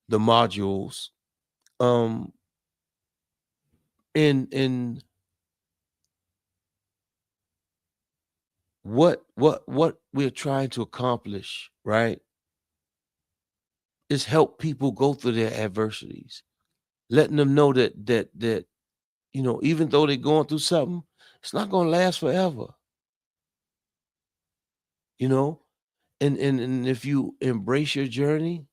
the modules. Um, and what we're trying to accomplish, right, is help people go through their adversities, letting them know that even though they're going through something, it's not going to last forever. You know, and if you embrace your journey,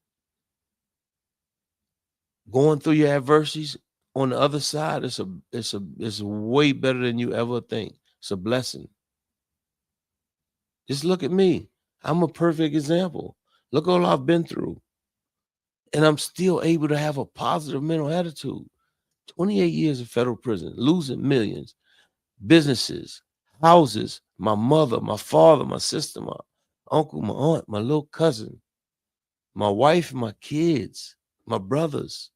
going through your adversities, on the other side, it's way better than you ever think. It's a blessing. Just look at me. I'm a perfect example. Look all I've been through. And I'm still able to have a positive mental attitude. 28 years in federal prison, losing millions, businesses, houses, my mother, my father, my sister, my uncle, my aunt, my little cousin, my wife, my kids, my brothers,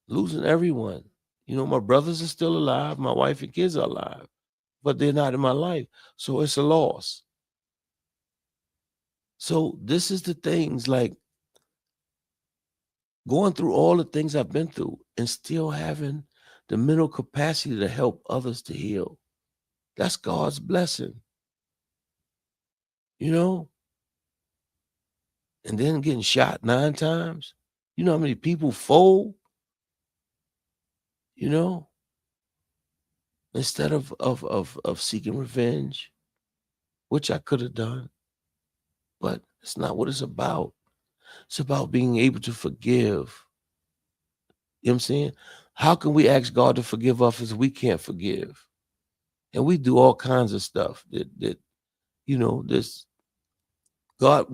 losing everyone. My brothers are still alive, my wife and kids are alive, but they're not in my life. So it's a loss. So this is the things, like going through all the things I've been through and still having the mental capacity to help others to heal. That's God's blessing, you know? And then getting shot 9 times. You know how many people fold, you know, instead of seeking revenge, which I could have done, but it's not what it's about. It's about being able to forgive. You know what I'm saying? How can we ask God to forgive us if we can't forgive? And we do all kinds of stuff that this God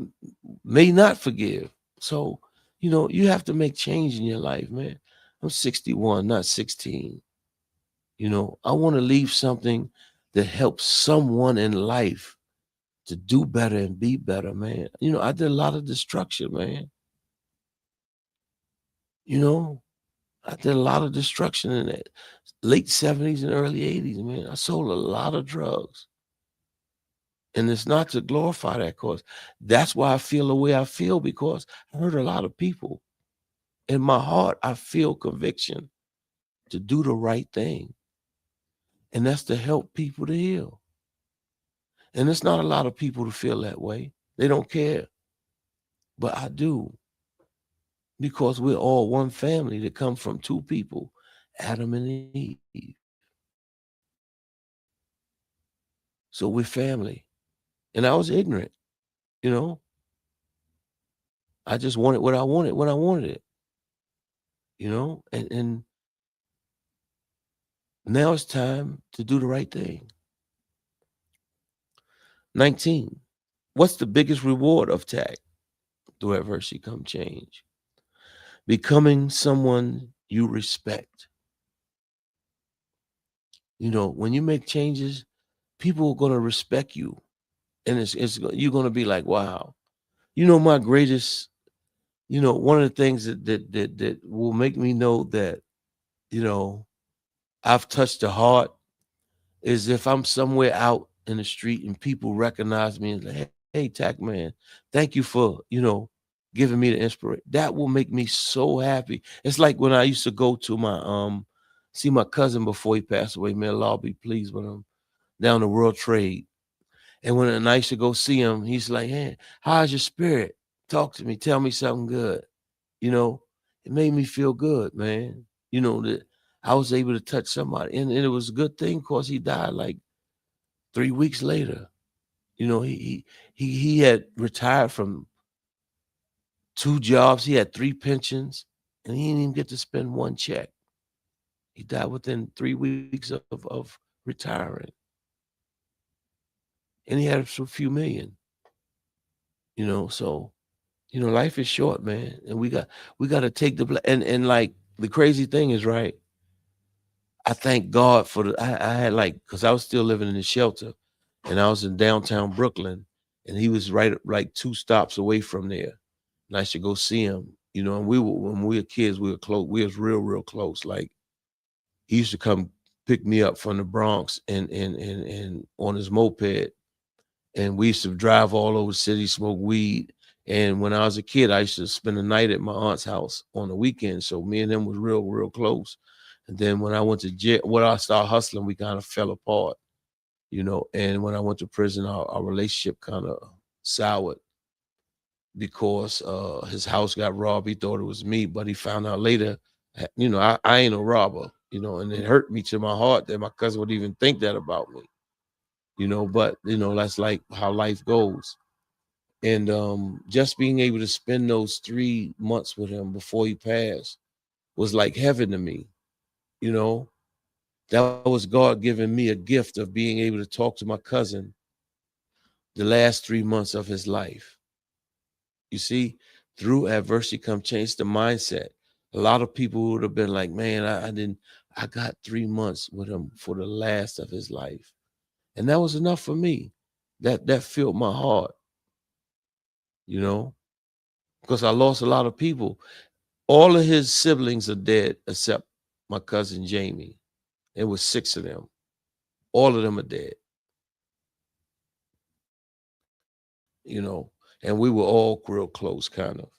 may not forgive. So, you have to make change in your life, man. I'm 61, not 16. I want to leave something that helps someone in life to do better and be better, man. I did a lot of destruction, man. You know, I did a lot of destruction in the late 70s and early 80s, man. I sold a lot of drugs. And it's not to glorify that cause. That's why I feel the way I feel, because I hurt a lot of people. In my heart, I feel conviction to do the right thing. And that's to help people to heal. And it's not a lot of people to feel that way. They don't care. But I do. Because we're all one family that come from 2 people, Adam and Eve. So we're family. And I was ignorant, you know. I just wanted what I wanted when I wanted it, and now it's time to do the right thing. 19. What's the biggest reward of TACC? Through adversity come change. Becoming someone you respect. When you make changes, people are going to respect you. And you're going to be like, wow. My greatest, one of the things that will make me know that, I've touched the heart is if I'm somewhere out in the street and people recognize me and say, hey, Tac man, thank you for, giving me the inspiration. That will make me so happy. It's like when I used to go to see my cousin before he passed away, may Allah be pleased with him, down the World Trade. And when I used to go see him, he's like, hey, how's your spirit? Talk to me, tell me something good. It made me feel good, man. That I was able to touch somebody. And it was a good thing because he died like 3 weeks later. He had retired from 2 jobs. He had 3 pensions, and he didn't even get to spend 1 check. He died within 3 weeks of retiring. And he had a few million, so life is short, man. And we got to take and like the crazy thing is, right, I thank God for I had, like, because I was still living in the shelter and I was in downtown Brooklyn, and he was right like 2 stops away from there. And I should go see him, and we were when we were kids, we were close. We was real, real close. Like he used to come pick me up from the Bronx and on his moped, and we used to drive all over the city, smoke weed. And when I was a kid, I used to spend the night at my aunt's house on the weekend. So me and him was real, real close. And then when I went to jail, when I started hustling, we kind of fell apart, And when I went to prison, our relationship kind of soured because his house got robbed. He thought it was me, but he found out later, I ain't a robber, and it hurt me to my heart that my cousin would even think that about me, but that's like how life goes. And just being able to spend those 3 months with him before he passed was like heaven to me, you know. That was God giving me a gift of being able to talk to my cousin the last 3 months of his life. You see, through adversity come change the mindset. A lot of people would have been like, man, I got 3 months with him for the last of his life. And that was enough for me. That filled my heart, you know, because I lost a lot of people. All of his siblings are dead except my cousin Jamie. It was 6 of them. All of them are dead, you know, and we were all real close, kind of.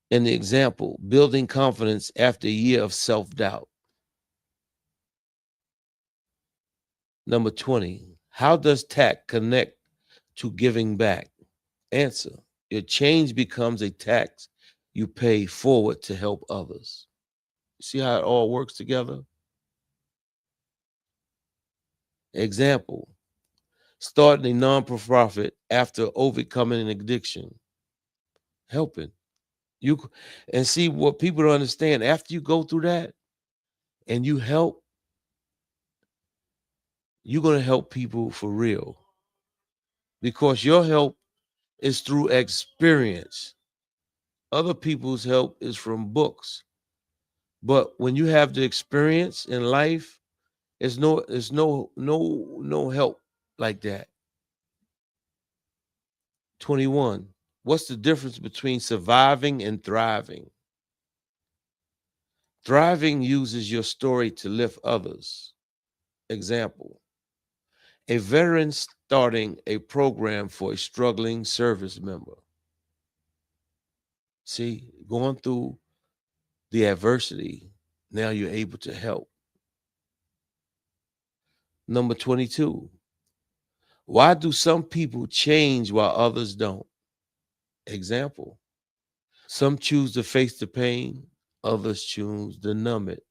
And the example, building confidence after a year of self-doubt. Number 20, how does TACC connect to giving back? Answer, your change becomes a tax you pay forward to help others. See how it all works together? Example, starting a non-profit after overcoming an addiction, helping. You and see what people don't understand, after you go through that and you help, you're going to help people for real because your help is through experience. Other people's help is from books. But when you have the experience in life, it's no help like that. 21. What's the difference between surviving and thriving? Thriving uses your story to lift others. Example, a veteran starting a program for a struggling service member. See, going through the adversity, now you're able to help. Number 22, why do some people change while others don't? Example, some choose to face the pain, others choose to numb it.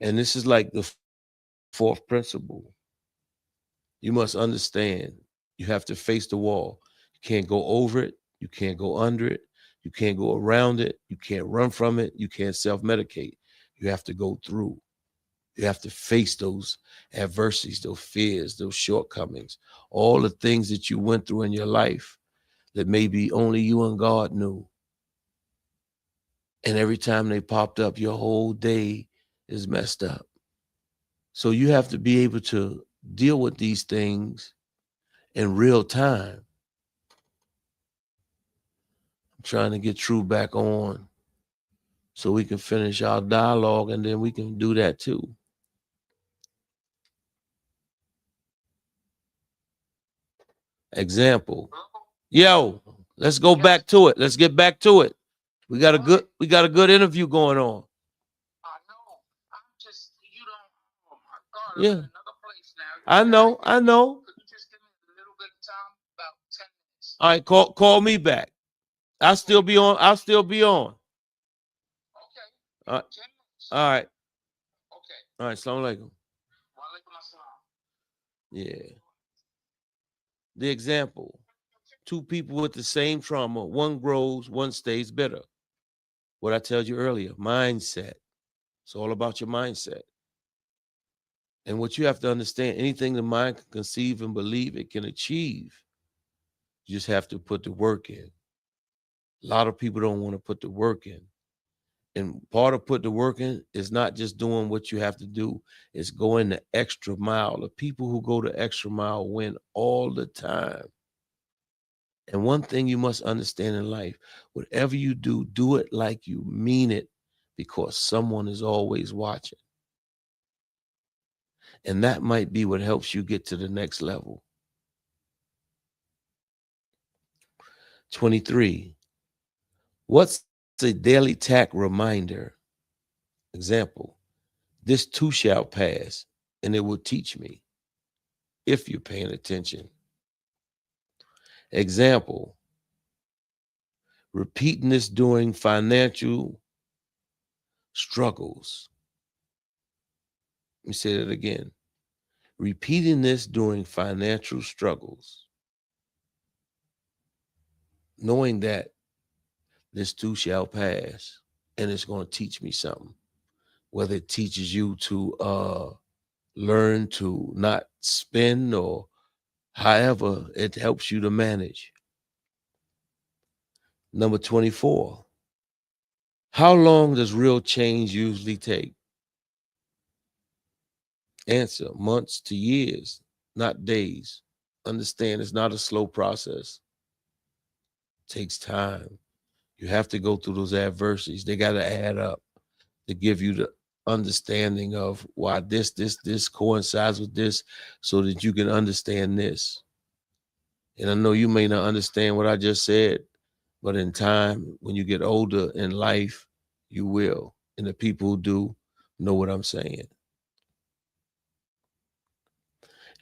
And this is like the fourth principle. You must understand you have to face the wall. You can't go over it. You can't go under it. You can't go around it. You can't run from it. You can't self medicate. You have to go through. You have to face those adversities, those fears, those shortcomings, all the things that you went through in your life that maybe only you and God knew. And every time they popped up, your whole day is messed up. So you have to be able to deal with these things in real time. I'm trying to get True back on so we can finish our dialogue and then we can do that too. Example. Yo, let's go back to it. Let's get back to it. We got a good interview going on. I know. I'm just, you don't, oh my God, I'm Yeah. in another place now. I know. Could you just give me a little bit of time? About 10 minutes. All right, call me back. I'll still be on. Okay. All right. 10 minutes. All right. Okay. All right. Assalamu alaikum. Walaikum assalam. Yeah. The example. Two people with the same trauma. One grows, one stays bitter. What I told you earlier, mindset. It's all about your mindset. And what you have to understand, anything the mind can conceive and believe it can achieve, you just have to put the work in. A lot of people don't want to put the work in. And part of put the work in is not just doing what you have to do, it's going the extra mile. The people who go the extra mile win all the time. And one thing you must understand in life, whatever you do it like you mean it because someone is always watching. And that might be what helps you get to the next level. 23. What's a daily TACC reminder? Example, this too shall pass, and it will teach me if you're paying attention. Example, repeating this during financial struggles. Let me say that again. Repeating this during financial struggles, knowing that this too shall pass, and it's going to teach me something. Whether it teaches you to learn to not spend or however it helps you to manage. Number 24. How long does real change usually take? Answer, months to years, not days. Understand it's not a slow process. It takes time. You have to go through those adversities. They got to add up to give you the understanding of why this coincides with this so that you can understand this. And I know you may not understand what I just said, but in time, when you get older in life, you will. And the people who do know what I'm saying.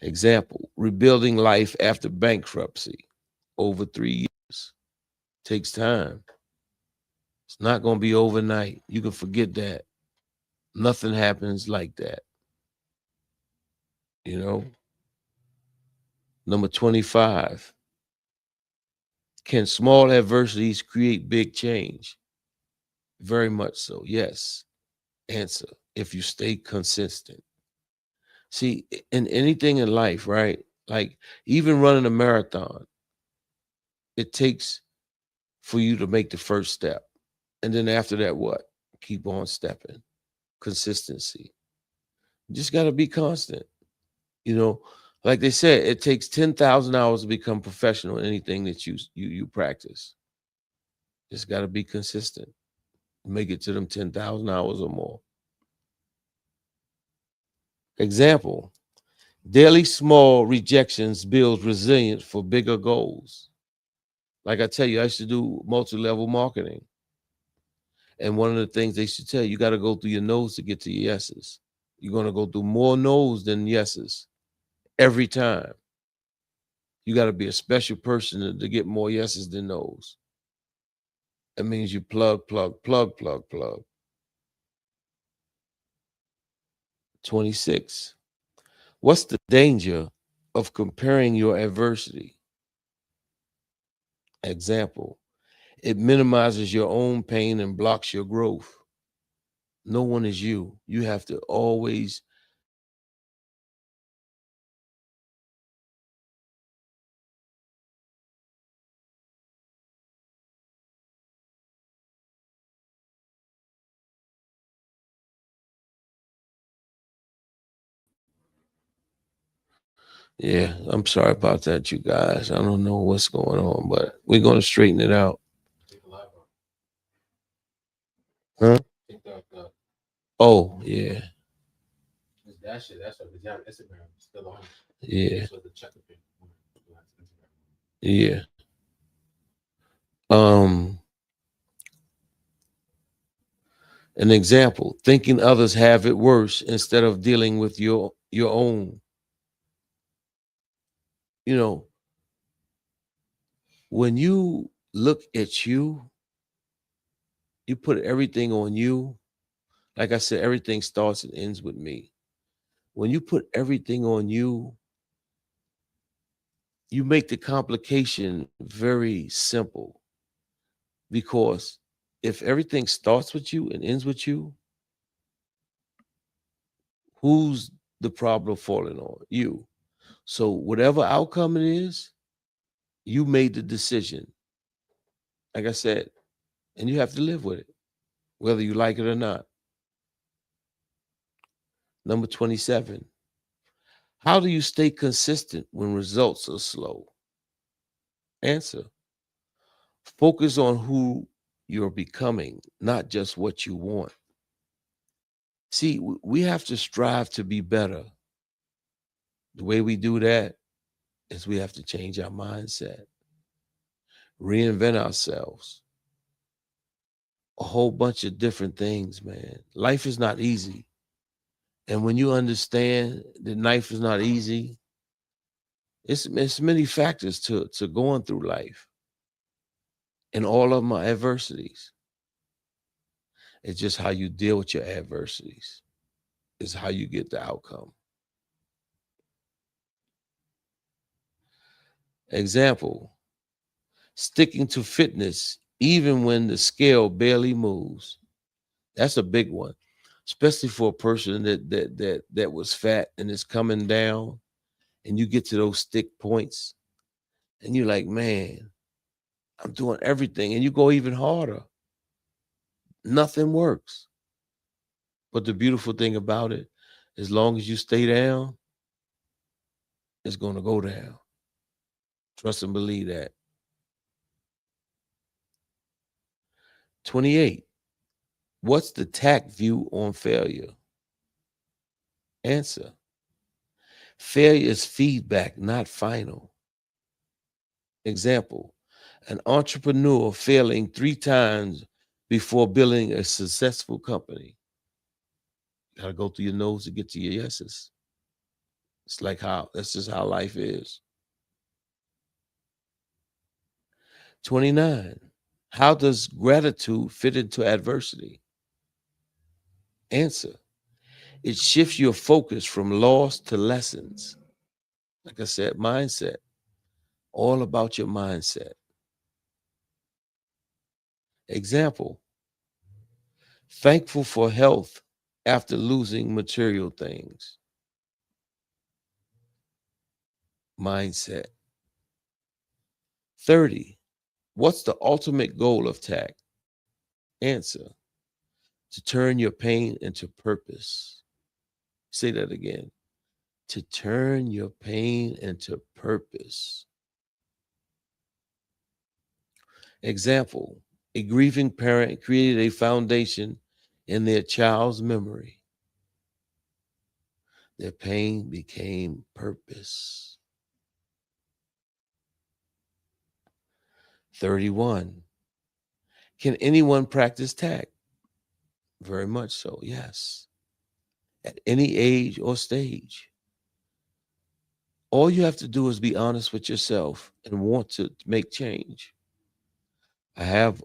Example, rebuilding life after bankruptcy over 3 years takes time. It's not going to be overnight. You can forget that. Nothing happens like that. You know? Number 25. Can small adversities create big change? Very much so. Yes. Answer, if you stay consistent. See, in anything in life, right? Like even running a marathon, it takes for you to make the first step. And then after that, what? Keep on stepping. Consistency. You just got to be constant. You know, like they said, it takes 10,000 hours to become professional in anything that you practice. Just got to be consistent. Make it to them 10,000 hours or more. Example, daily small rejections builds resilience for bigger goals. Like I tell you, I used to do multi-level marketing. And one of the things they should tell you, you got to go through your no's to get to your yeses. You're going to go through more no's than yeses every time. You got to be a special person to get more yeses than no's. That means you plug, plug, plug, plug, plug. 26. What's the danger of comparing your adversity? Example, it minimizes your own pain and blocks your growth. No one is you. You have to always Yeah, I'm sorry about that, you guys. I don't know what's going on, but we're going to straighten it out. Huh? Oh, yeah. Yeah. Yeah. Um, an example, thinking others have it worse instead of dealing with your own. You know, when you look at you, you put everything on you. Like I said, everything starts and ends with me. When you put everything on you make the complication very simple because if everything starts with you and ends with you, who's the problem falling on? You. So whatever outcome it is, you made the decision. Like I said, and you have to live with it. whether you like it or not. Number 27. How do you stay consistent when results are slow? Answer. Focus on who you're becoming, not just what you want. See, we have to strive to be better. The way we do that is we have to change our mindset, reinvent ourselves, a whole bunch of different things, man. Life is not easy. And when you understand that life is not easy, it's many factors to going through life. And all of them are adversities. It's just how you deal with your adversities. Is how you get the outcome. Example, sticking to fitness even when the scale barely moves. That's a big one, especially for a person that was fat and is coming down, and you get to those stick points, and you're like, man, I'm doing everything, and you go even harder. Nothing works. But the beautiful thing about it, as long as you stay down, it's going to go down. Trust and believe that. 28. What's the TACC view on failure? Answer. Failure is feedback, not final. Example, an entrepreneur failing 3 times before building a successful company. You gotta go through your nose to get to your yeses. It's like that's just how life is. 29. How does gratitude fit into adversity? Answer. It shifts your focus from loss to lessons. Like I said, mindset. All about your mindset. Example, thankful for health after losing material things. Mindset. 30. What's the ultimate goal of TACC? Answer. To turn your pain into purpose. Say that again. To turn your pain into purpose. Example, a grieving parent created a foundation in their child's memory. Their pain became purpose. 31. Can anyone practice TACC? Very much so, yes. At any age or stage. All you have to do is be honest with yourself and want to make change. I have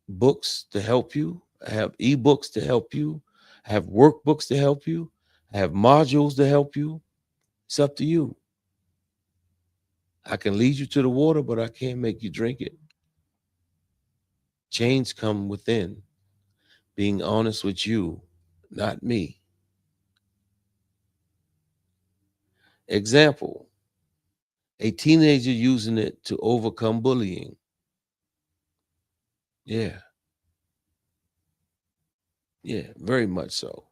books to help you. I have ebooks to help you. I have workbooks to help you. I have modules to help you. It's up to you. I can lead you to the water, but I can't make you drink it. Change come within. Being honest with you, not me. Example, a teenager using it to overcome bullying. Yeah, yeah, very much so.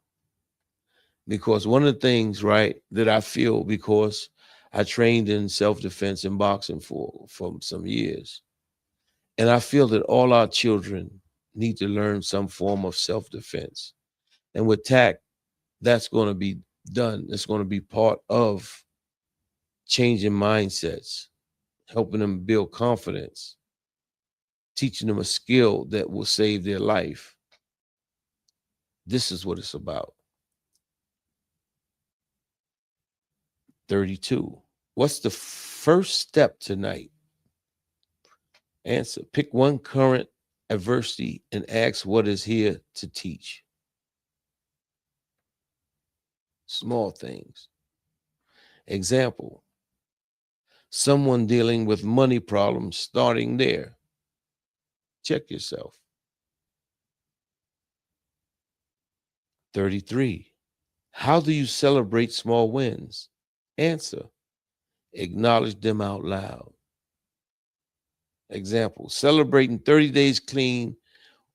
Because one of the things, right, that I feel, because I trained in self-defense and boxing for some years, and I feel that all our children need to learn some form of self-defense. And with TACC, that's going to be done. It's going to be part of changing mindsets, helping them build confidence, teaching them a skill that will save their life. This is what it's about. 32. What's the first step tonight? Answer. Pick one current adversity and ask what is here to teach. Small things. Example. Someone dealing with money problems starting there. Check yourself. 33. How do you celebrate small wins? Answer. Acknowledge them out loud. Example, celebrating 30 days clean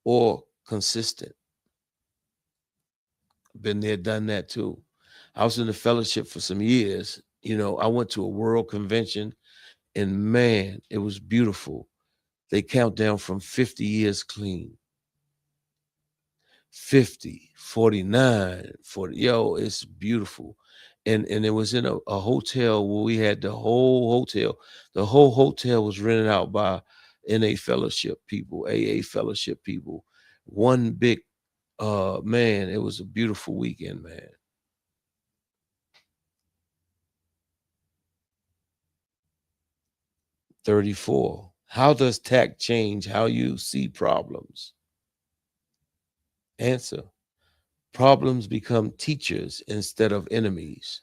or consistent. Been there, done that too. I was in the fellowship for some years. I went to a world convention, and man, it was beautiful. They count down from 50 years clean. 50, 49, 40. Yo, it's beautiful. And it was in a hotel where we had the whole hotel. The whole hotel was rented out by NA fellowship people, AA fellowship people. One big man, it was a beautiful weekend, man. 34. How does TACC change how you see problems? Answer. Problems become teachers instead of enemies.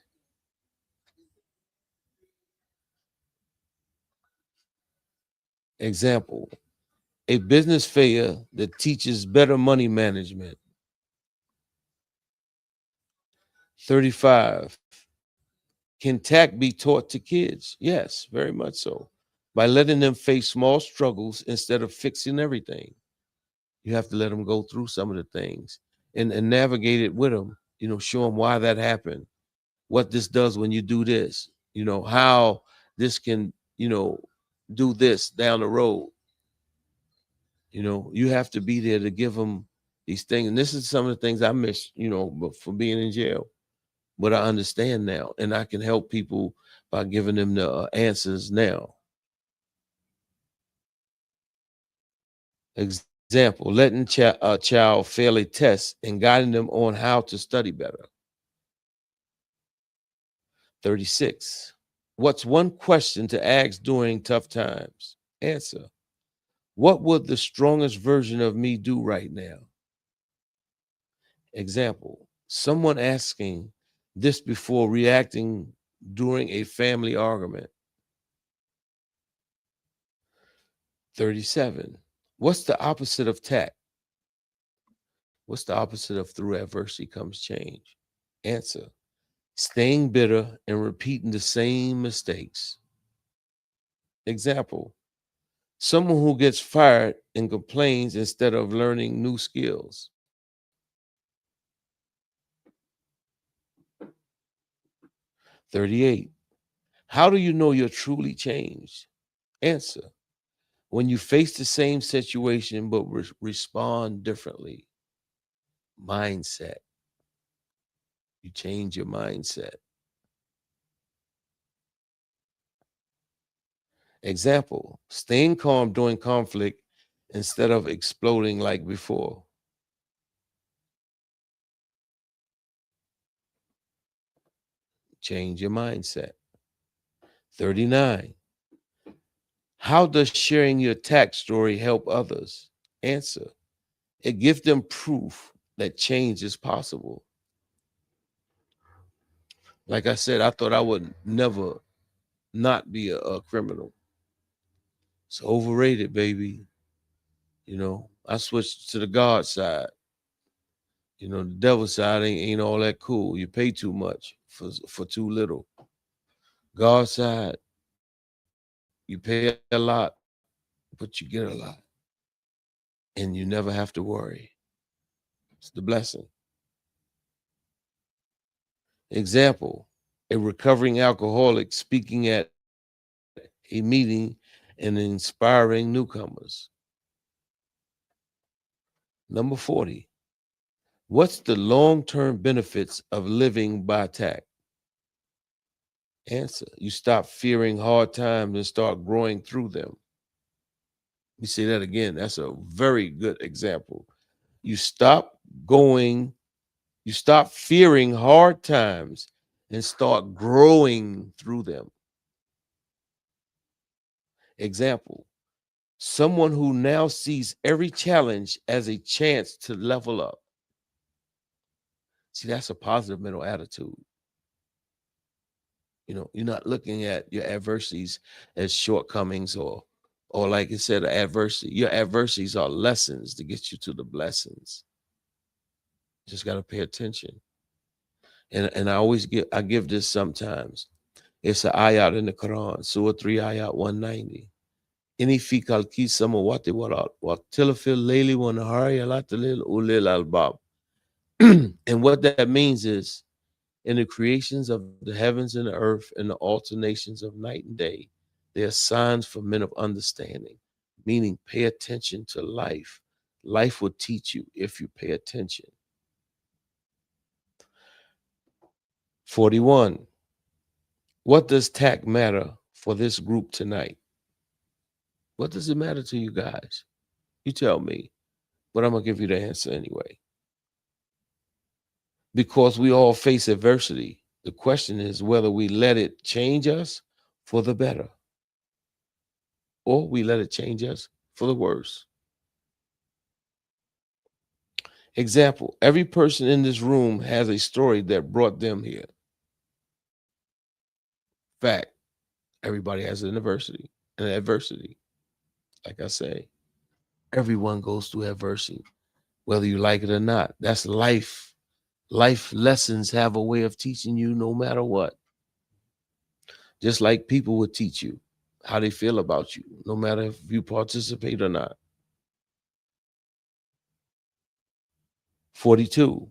Example, a business failure that teaches better money management. 35. Can TACC be taught to kids? Yes, very much so. By letting them face small struggles instead of fixing everything. You have to let them go through some of the things and navigate it with them, show them why that happened, what this does when you do this, how this can, do this down the road. You have to be there to give them these things. And this is some of the things I miss, but for being in jail. But I understand now, and I can help people by giving them the answers now. Example, letting a child fail a test and guiding them on how to study better. 36. What's one question to ask during tough times? Answer. What would the strongest version of me do right now? Example, someone asking this before reacting during a family argument. 37. What's the opposite of TACC? What's the opposite of through adversity comes change? Answer. Staying bitter and repeating the same mistakes. Example, someone who gets fired and complains instead of learning new skills. 38. How do you know you're truly changed? Answer. When you face the same situation but respond differently. Mindset. You change your mindset. Example, staying calm during conflict instead of exploding like before. Change your mindset. 39. How does sharing your tax story help others? Answer. It gives them proof that change is possible. Like I said, I thought I would never not be a criminal. It's overrated, baby. I switched to the God side. The devil side ain't all that cool. You pay too much for too little. God side, you pay a lot, but you get a lot. And you never have to worry. It's the blessing. Example, a recovering alcoholic speaking at a meeting and inspiring newcomers. Number 40, what's the long-term benefits of living by TACC? Answer, you stop fearing hard times and start growing through them. Let me say that again. That's a very good example. You stop going, you stop fearing hard times and start growing through them. Example, someone who now sees every challenge as a chance to level up. See, that's a positive mental attitude. You're not looking at your adversities as shortcomings or like I said, adversity. Your adversities are lessons to get you to the blessings. You just got to pay attention. And I give this sometimes. It's an ayat in the Quran, Surah 3, ayat 190. Ini fi kalki sama wate wat tilafil leli wan hari alatalil ulil albab. And what that means is, in the creations of the heavens and the earth and the alternations of night and day, there are signs for men of understanding, meaning pay attention to life. Life will teach you if you pay attention. 41. What does TAC matter for this group tonight? What does it matter to you guys? You tell me, but I'm going to give you the answer anyway. Because we all face adversity. The question is whether we let it change us for the better or we let it change us for the worse. Example, every person in this room has a story that brought them here. Fact, everybody has an adversity. Like I say, everyone goes through adversity, whether you like it or not. That's life. Life lessons have a way of teaching you no matter what. Just like people would teach you how they feel about you, no matter if you participate or not. 42.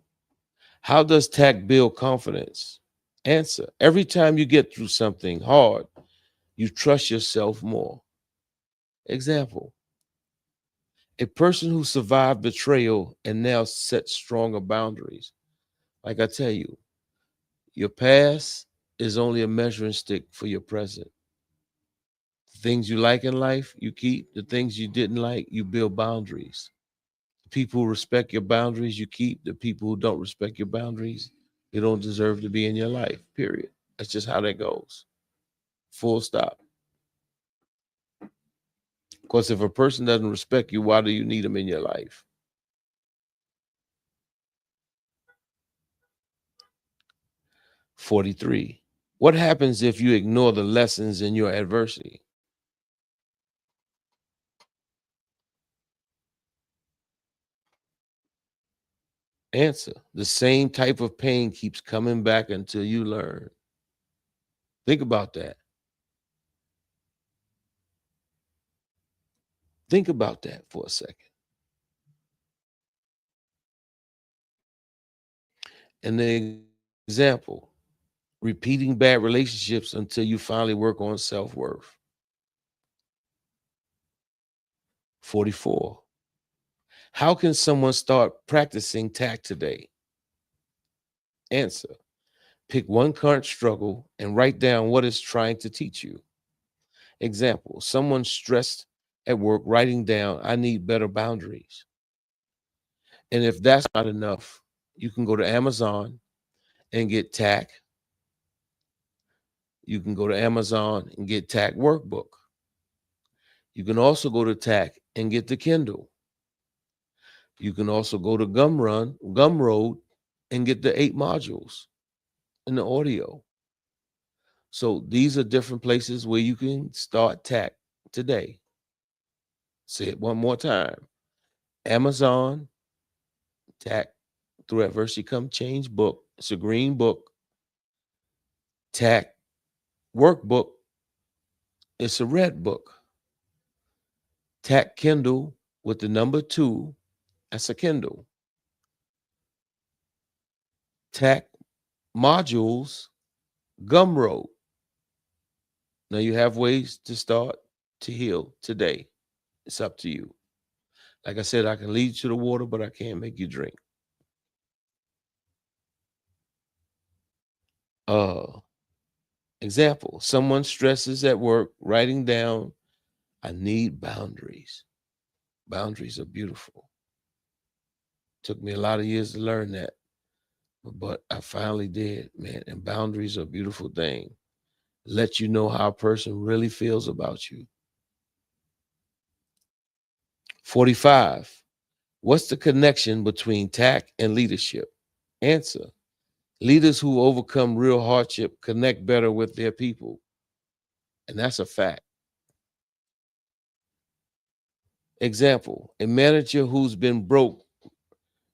How does TAC build confidence? Answer. Every time you get through something hard, you trust yourself more. Example. A person who survived betrayal and now sets stronger boundaries. Like I tell you, your past is only a measuring stick for your present. The things you like in life, you keep. The things you didn't like, you build boundaries. The people who respect your boundaries, you keep. The people who don't respect your boundaries, you don't deserve to be in your life, period. That's just how that goes. Full stop. Because if a person doesn't respect you, why do you need them in your life? 43. What happens if you ignore the lessons in your adversity? Answer. The same type of pain keeps coming back until you learn. Think about that. Think about that for a second. And the example, repeating bad relationships until you finally work on self-worth. 44. How can someone start practicing TAC today? Answer. Pick one current struggle and write down what it's trying to teach you. Example, someone stressed at work, writing down, I need better boundaries. And if that's not enough, you can go to Amazon and get TAC. You can go to Amazon and get TAC workbook. You can also go to TAC and get the Kindle. You can also go to Gumroad, and get the 8 modules in the audio. So these are different places where you can start TAC today. Say it one more time. Amazon, TAC, Through Adversity Come Change book. It's a green book. TAC workbook. It's a red book. TAC Kindle with the number 2. That's a Kindle. TAC modules, Gumroad. Now you have ways to start to heal today. It's up to you. Like I said, I can lead you to the water, but I can't make you drink. Uh, Example, someone stresses at work, writing down, I need boundaries. Boundaries are beautiful. Took me a lot of years to learn that, but I finally did, man. And boundaries are a beautiful thing. Let you know how a person really feels about you. 45. What's the connection between TAC and leadership? Answer. Leaders who overcome real hardship connect better with their people. And that's a fact. Example, a manager who's been broke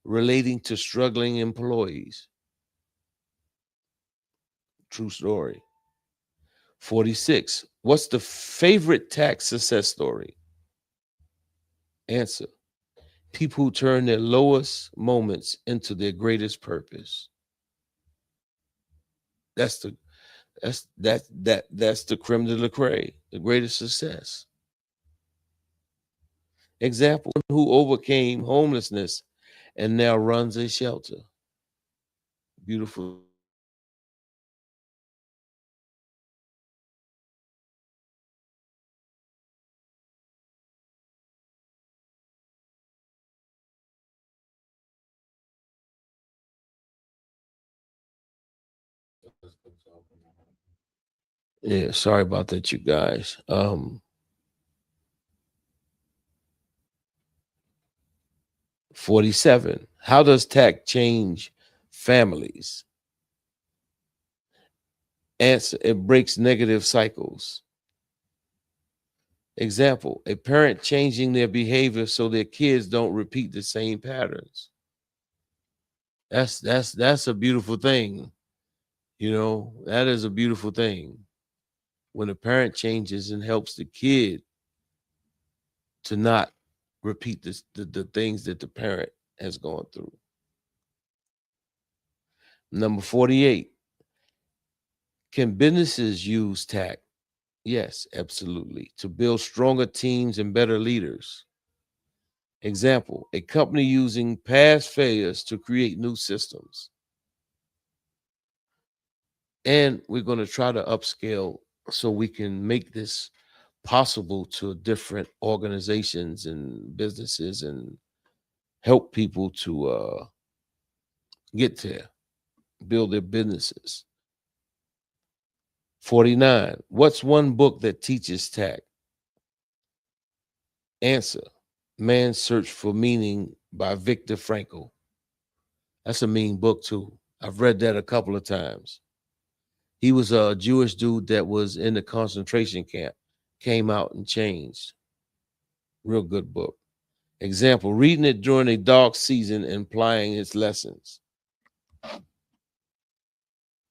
relating to struggling employees. True story. 46. What's the favorite tax success story? Answer. People who turn their lowest moments into their greatest purpose. That's the that's the creme de la creme, the greatest success. Example: who overcame homelessness and now runs a shelter. Beautiful story. Yeah, sorry about that, you guys. 47. How does tech change families? Answer: it breaks negative cycles. Example: a parent changing their behavior so their kids don't repeat the same patterns. That's a beautiful thing. That is a beautiful thing when a parent changes and helps the kid to not repeat the things that the parent has gone through. Number 48. Can businesses use TAC? Yes, absolutely. To build stronger teams and better leaders. Example: a company using past failures to create new systems. And we're going to try to upscale so we can make this possible to different organizations and businesses and help people to get there, build their businesses. 49. What's one book that teaches TAC? Answer: Man's Search for Meaning by Viktor Frankl. That's a mean book too. I've read that a couple of times. He was a Jewish dude that was in the concentration camp, came out and changed. Real good book. Example: reading it during a dark season and applying its lessons.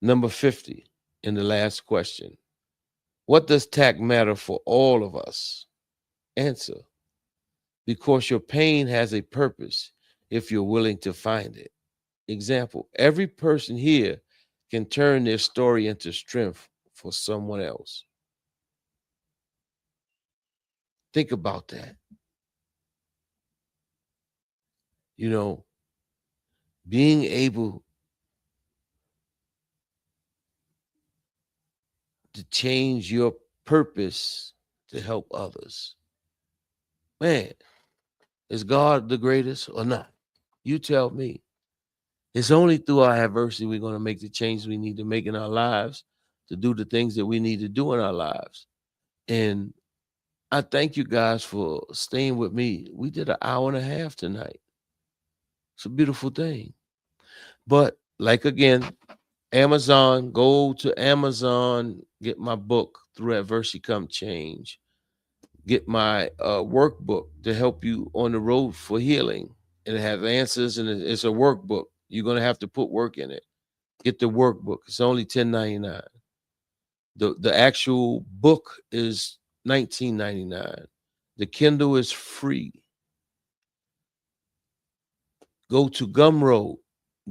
Number 50, in the last question. What does TAC matter for all of us? Answer: because your pain has a purpose if you're willing to find it. Example: every person here can turn their story into strength for someone else. Think about that. You know, being able to change your purpose to help others. Man, is God the greatest or not? You tell me. It's only through our adversity we're going to make the change we need to make in our lives to do the things that we need to do in our lives. And I thank you guys for staying with me. We did an hour and a half tonight. It's a beautiful thing. But like again, Amazon, go to Amazon, get my book Through Adversity Come Change. Get my workbook to help you on the road for healing. And it has answers and it's a workbook. You're gonna have to put work in it. Get the workbook. It's only $10.99. The actual book is $19.99. The Kindle is free. Go to Gumroad,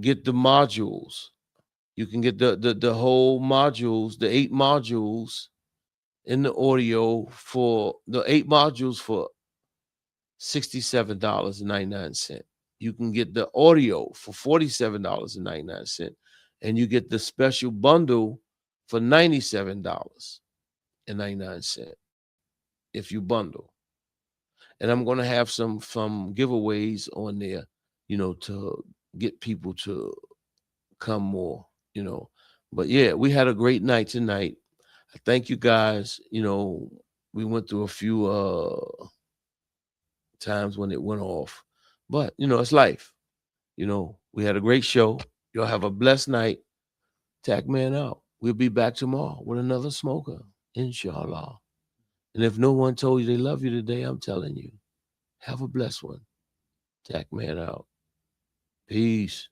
get the modules. You can get the whole modules, the 8 modules in the audio for the 8 modules for $67.99. You can get the audio for $47.99. And you get the special bundle for $97.99 if you bundle. And I'm going to have some giveaways on there, to get people to come more, But yeah, we had a great night tonight. I thank you guys. We went through a few times when it went off. But, it's life. We had a great show. Y'all have a blessed night. Tac Man out. We'll be back tomorrow with another smoker, inshallah. And if no one told you they love you today, I'm telling you, have a blessed one. Tac Man out. Peace.